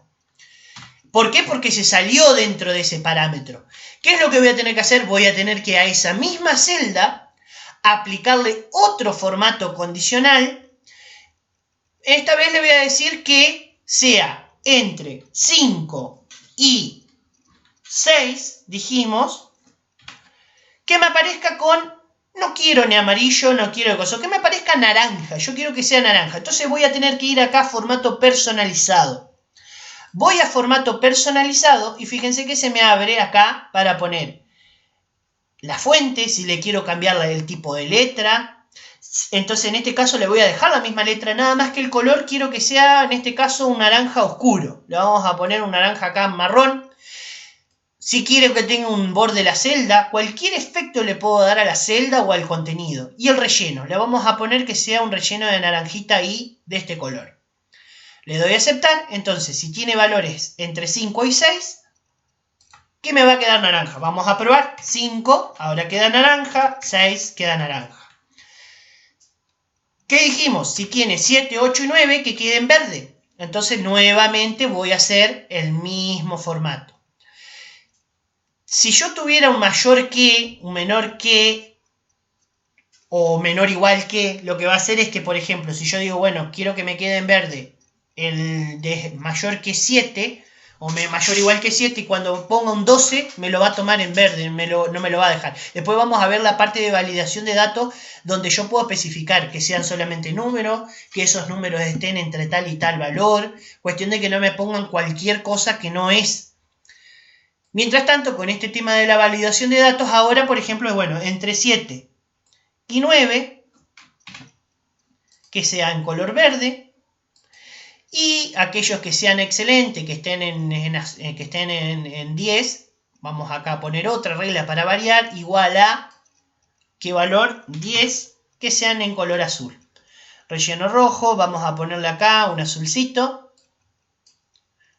¿Por qué? Porque se salió dentro de ese parámetro. ¿Qué es lo que voy a tener que hacer? Voy a tener que a esa misma celda aplicarle otro formato condicional. Esta vez le voy a decir que sea entre 5 y 6, dijimos, que me aparezca con, no quiero ni amarillo, no quiero cosa, que me aparezca naranja. Yo quiero que sea naranja. Entonces voy a tener que ir acá a formato personalizado. Voy a formato personalizado y fíjense que se me abre acá para poner la fuente, si le quiero cambiar el tipo de letra. Entonces en este caso le voy a dejar la misma letra, nada más que el color quiero que sea en este caso un naranja oscuro. Le vamos a poner un naranja acá marrón. Si quiero que tenga un borde la celda, cualquier efecto le puedo dar a la celda o al contenido. Y el relleno, le vamos a poner que sea un relleno de naranjita ahí de este color. Le doy a aceptar. Entonces, si tiene valores entre 5 y 6, ¿qué me va a quedar naranja? Vamos a probar. 5, ahora queda naranja. 6, queda naranja. ¿Qué dijimos? Si tiene 7, 8 y 9, que quede en verde. Entonces, nuevamente voy a hacer el mismo formato. Si yo tuviera un mayor que, un menor que, o menor igual que, lo que va a hacer es que, por ejemplo, si yo digo, bueno, quiero que me quede en verde el de mayor que 7 o mayor o igual que 7 y cuando ponga un 12 me lo va a tomar en verde, no me lo va a dejar. Después vamos a ver la parte de validación de datos donde yo puedo especificar que sean solamente números, que esos números estén entre tal y tal valor, cuestión de que no me pongan cualquier cosa que no es. Mientras tanto, con este tema de la validación de datos, ahora por ejemplo, bueno, entre 7 y 9 que sea en color verde. Y aquellos que sean excelentes, que estén en 10, vamos acá a poner otra regla para variar, igual a, ¿qué valor? 10, que sean en color azul. Relleno rojo, vamos a ponerle acá un azulcito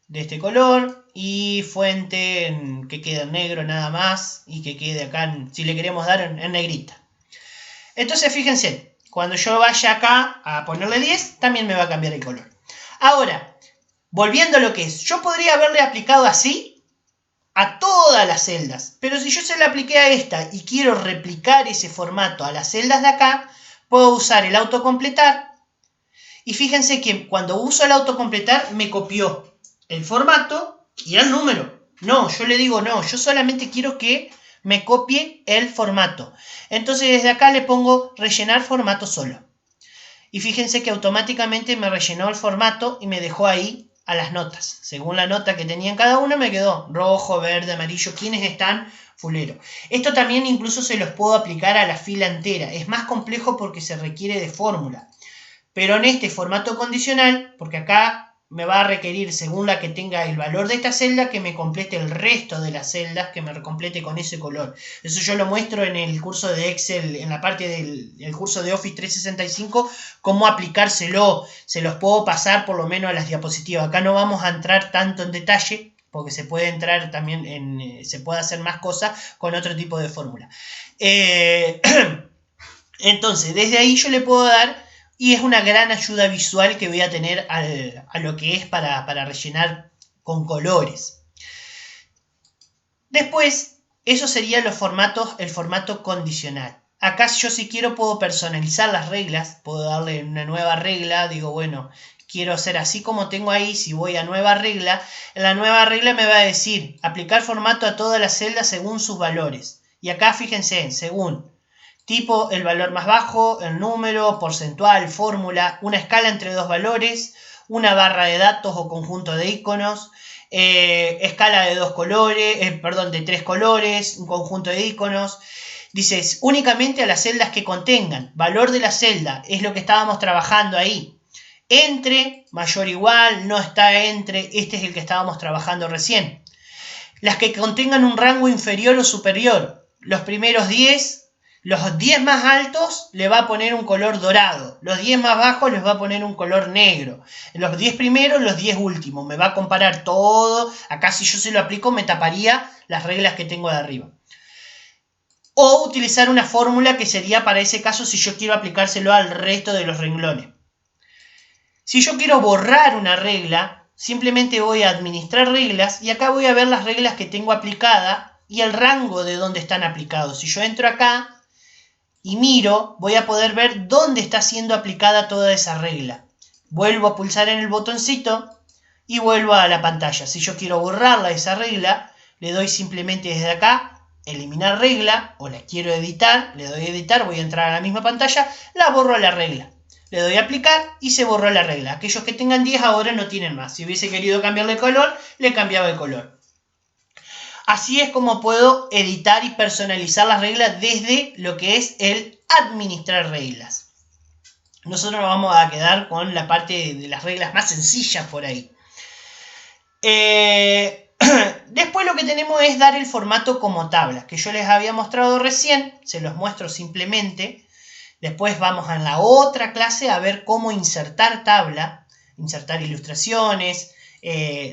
de este color. Y fuente que quede en negro nada más y que quede acá, si le queremos dar en negrita. Entonces fíjense, cuando yo vaya acá a ponerle 10, también me va a cambiar el color. Ahora, volviendo a lo que es, yo podría haberle aplicado así a todas las celdas. Pero si yo se la apliqué a esta y quiero replicar ese formato a las celdas de acá, puedo usar el autocompletar. Y fíjense que cuando uso el autocompletar me copió el formato y el número. No, yo le digo no, yo solamente quiero que me copie el formato. Entonces desde acá le pongo rellenar formato solo. Y fíjense que automáticamente me rellenó el formato y me dejó ahí a las notas. Según la nota que tenía en cada una me quedó rojo, verde, amarillo, quienes están fulero. Esto también incluso se los puedo aplicar a la fila entera. Es más complejo porque se requiere de fórmula. Pero en este formato condicional, porque acá me va a requerir, según la que tenga el valor de esta celda, que me complete el resto de las celdas, que me complete con ese color. Eso yo lo muestro en el curso de Excel, en la parte del curso de Office 365, cómo aplicárselo. Se los puedo pasar por lo menos a las diapositivas. Acá no vamos a entrar tanto en detalle, porque se puede entrar también se puede hacer más cosas con otro tipo de fórmula. Entonces, desde ahí yo le puedo dar. Y es una gran ayuda visual que voy a tener a lo que es para rellenar con colores. Después, eso sería el formato condicional. Acá yo si quiero puedo personalizar las reglas, puedo darle una nueva regla, digo bueno, quiero hacer así como tengo ahí, si voy a nueva regla, en la nueva regla me va a decir aplicar formato a todas las celdas según sus valores. Y acá fíjense, según tipo, el valor más bajo, el número, porcentual, fórmula, una escala entre dos valores, una barra de datos o conjunto de iconos, escala de de 3 colores, un conjunto de iconos. Dices, únicamente a las celdas que contengan. Valor de la celda, es lo que estábamos trabajando ahí. Entre, mayor o igual, no está entre, este es el que estábamos trabajando recién. Las que contengan un rango inferior o superior, los primeros 10... Los 10 más altos le va a poner un color dorado. Los 10 más bajos les va a poner un color negro. Los 10 primeros, los 10 últimos. Me va a comparar todo. Acá si yo se lo aplico me taparía las reglas que tengo de arriba. O utilizar una fórmula que sería para ese caso si yo quiero aplicárselo al resto de los renglones. Si yo quiero borrar una regla, simplemente voy a administrar reglas y acá voy a ver las reglas que tengo aplicadas y el rango de donde están aplicados. Si yo entro acá y miro, voy a poder ver dónde está siendo aplicada toda esa regla. Vuelvo a pulsar en el botoncito y vuelvo a la pantalla. Si yo quiero borrarla esa regla, le doy simplemente desde acá, eliminar regla, o la quiero editar, le doy editar, voy a entrar a la misma pantalla, la borro a la regla. Le doy a aplicar y se borró la regla. Aquellos que tengan 10 ahora no tienen más. Si hubiese querido cambiarle el color, le cambiaba el color. Así es como puedo editar y personalizar las reglas desde lo que es el administrar reglas. Nosotros nos vamos a quedar con la parte de las reglas más sencillas por ahí. Después lo que tenemos es dar el formato como tabla, que yo les había mostrado recién, se los muestro simplemente. Después vamos a la otra clase a ver cómo insertar tabla, insertar ilustraciones,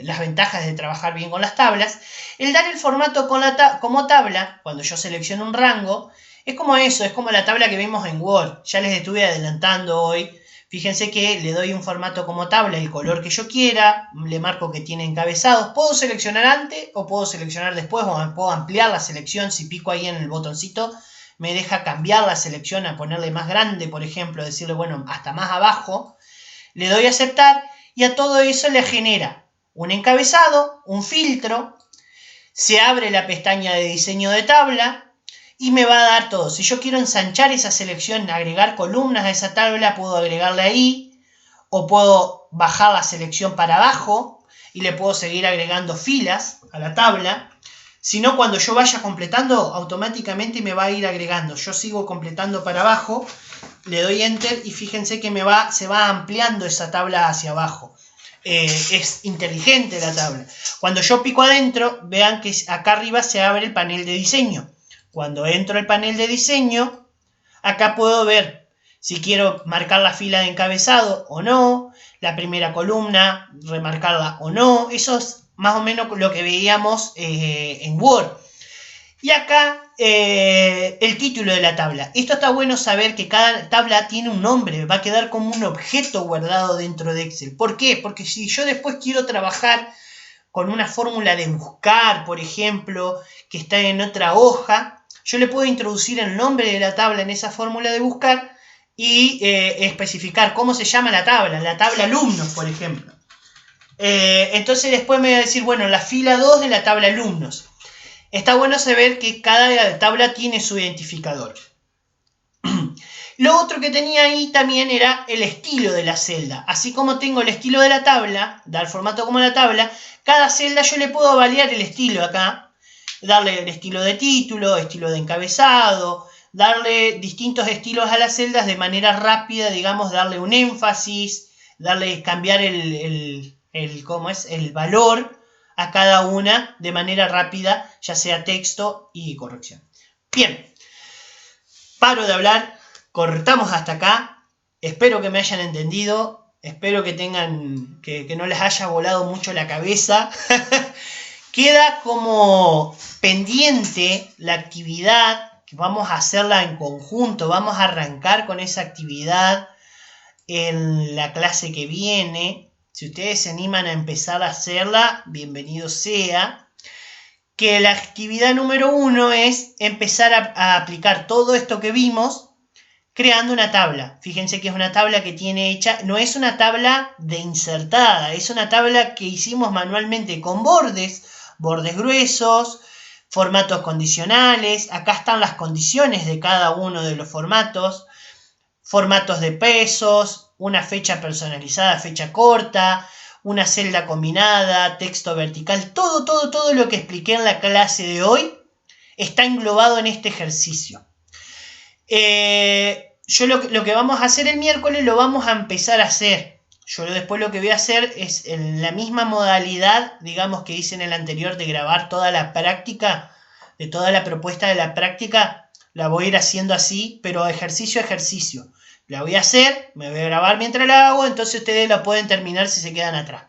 las ventajas de trabajar bien con las tablas. El dar el formato como tabla, cuando yo selecciono un rango, es como eso, es como la tabla que vimos en Word. Ya les estuve adelantando hoy. Fíjense que le doy un formato como tabla, el color que yo quiera, le marco que tiene encabezados. Puedo seleccionar antes o puedo seleccionar después, o puedo ampliar la selección. Si pico ahí en el botoncito, me deja cambiar la selección a ponerle más grande, por ejemplo, decirle, bueno, hasta más abajo. Le doy a aceptar y a todo eso le genera un encabezado, un filtro, se abre la pestaña de diseño de tabla y me va a dar todo. Si yo quiero ensanchar esa selección, agregar columnas a esa tabla, puedo agregarle ahí, o puedo bajar la selección para abajo y le puedo seguir agregando filas a la tabla. Si no, cuando yo vaya completando, automáticamente me va a ir agregando. Yo sigo completando para abajo, le doy Enter y fíjense que se va ampliando esa tabla hacia abajo. Es inteligente la tabla. Cuando yo pico adentro, vean que acá arriba se abre el panel de diseño. Cuando entro al panel de diseño, acá puedo ver si quiero marcar la fila de encabezado o no, la primera columna, remarcarla o no. Eso es más o menos lo que veíamos en Word. Y acá el título de la tabla. Esto está bueno saber que cada tabla tiene un nombre, va a quedar como un objeto guardado dentro de Excel. ¿Por qué? Porque si yo después quiero trabajar con una fórmula de buscar, por ejemplo, que está en otra hoja, yo le puedo introducir el nombre de la tabla en esa fórmula de buscar y especificar cómo se llama la tabla alumnos, por ejemplo. Entonces después me va a decir, bueno, la fila 2 de la tabla alumnos. Está bueno saber que cada tabla tiene su identificador. Lo otro que tenía ahí también era el estilo de la celda. Así como tengo el estilo de la tabla, dar formato como la tabla, cada celda yo le puedo variar el estilo acá, darle el estilo de título, estilo de encabezado, darle distintos estilos a las celdas de manera rápida, digamos, darle un énfasis, cambiar el valor a cada una de manera rápida, ya sea texto y corrección. Bien, paro de hablar, cortamos hasta acá. Espero que me hayan entendido, espero que no les haya volado mucho la cabeza. Queda como pendiente la actividad, que vamos a hacerla en conjunto, vamos a arrancar con esa actividad en la clase que viene. Si ustedes se animan a empezar a hacerla, bienvenido sea. Que la actividad número 1 es empezar a aplicar todo esto que vimos creando una tabla. Fíjense que es una tabla que tiene hecha, no es una tabla de insertada, es una tabla que hicimos manualmente con bordes gruesos, formatos condicionales. Acá están las condiciones de cada uno de los formatos de pesos, una fecha personalizada, fecha corta, una celda combinada, texto vertical, todo lo que expliqué en la clase de hoy está englobado en este ejercicio. Yo lo que vamos a hacer el miércoles lo vamos a empezar a hacer. Yo después lo que voy a hacer es en la misma modalidad, digamos, que hice en el anterior, de grabar toda la práctica, de toda la propuesta de la práctica, la voy a ir haciendo así, pero ejercicio a ejercicio. La voy a hacer, me voy a grabar mientras la hago, entonces ustedes la pueden terminar si se quedan atrás.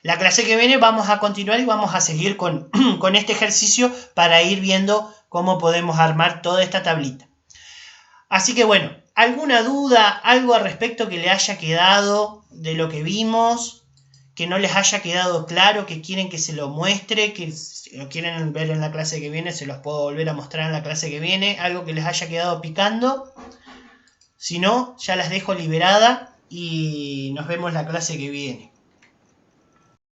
La clase que viene vamos a continuar y vamos a seguir con este ejercicio para ir viendo cómo podemos armar toda esta tablita. Así que bueno, ¿alguna duda, algo al respecto que le haya quedado de lo que vimos? Que no les haya quedado claro, que quieren que se lo muestre, que si lo quieren ver en la clase que viene, se los puedo volver a mostrar en la clase que viene. Algo que les haya quedado picando. Si no, ya las dejo liberada y nos vemos la clase que viene.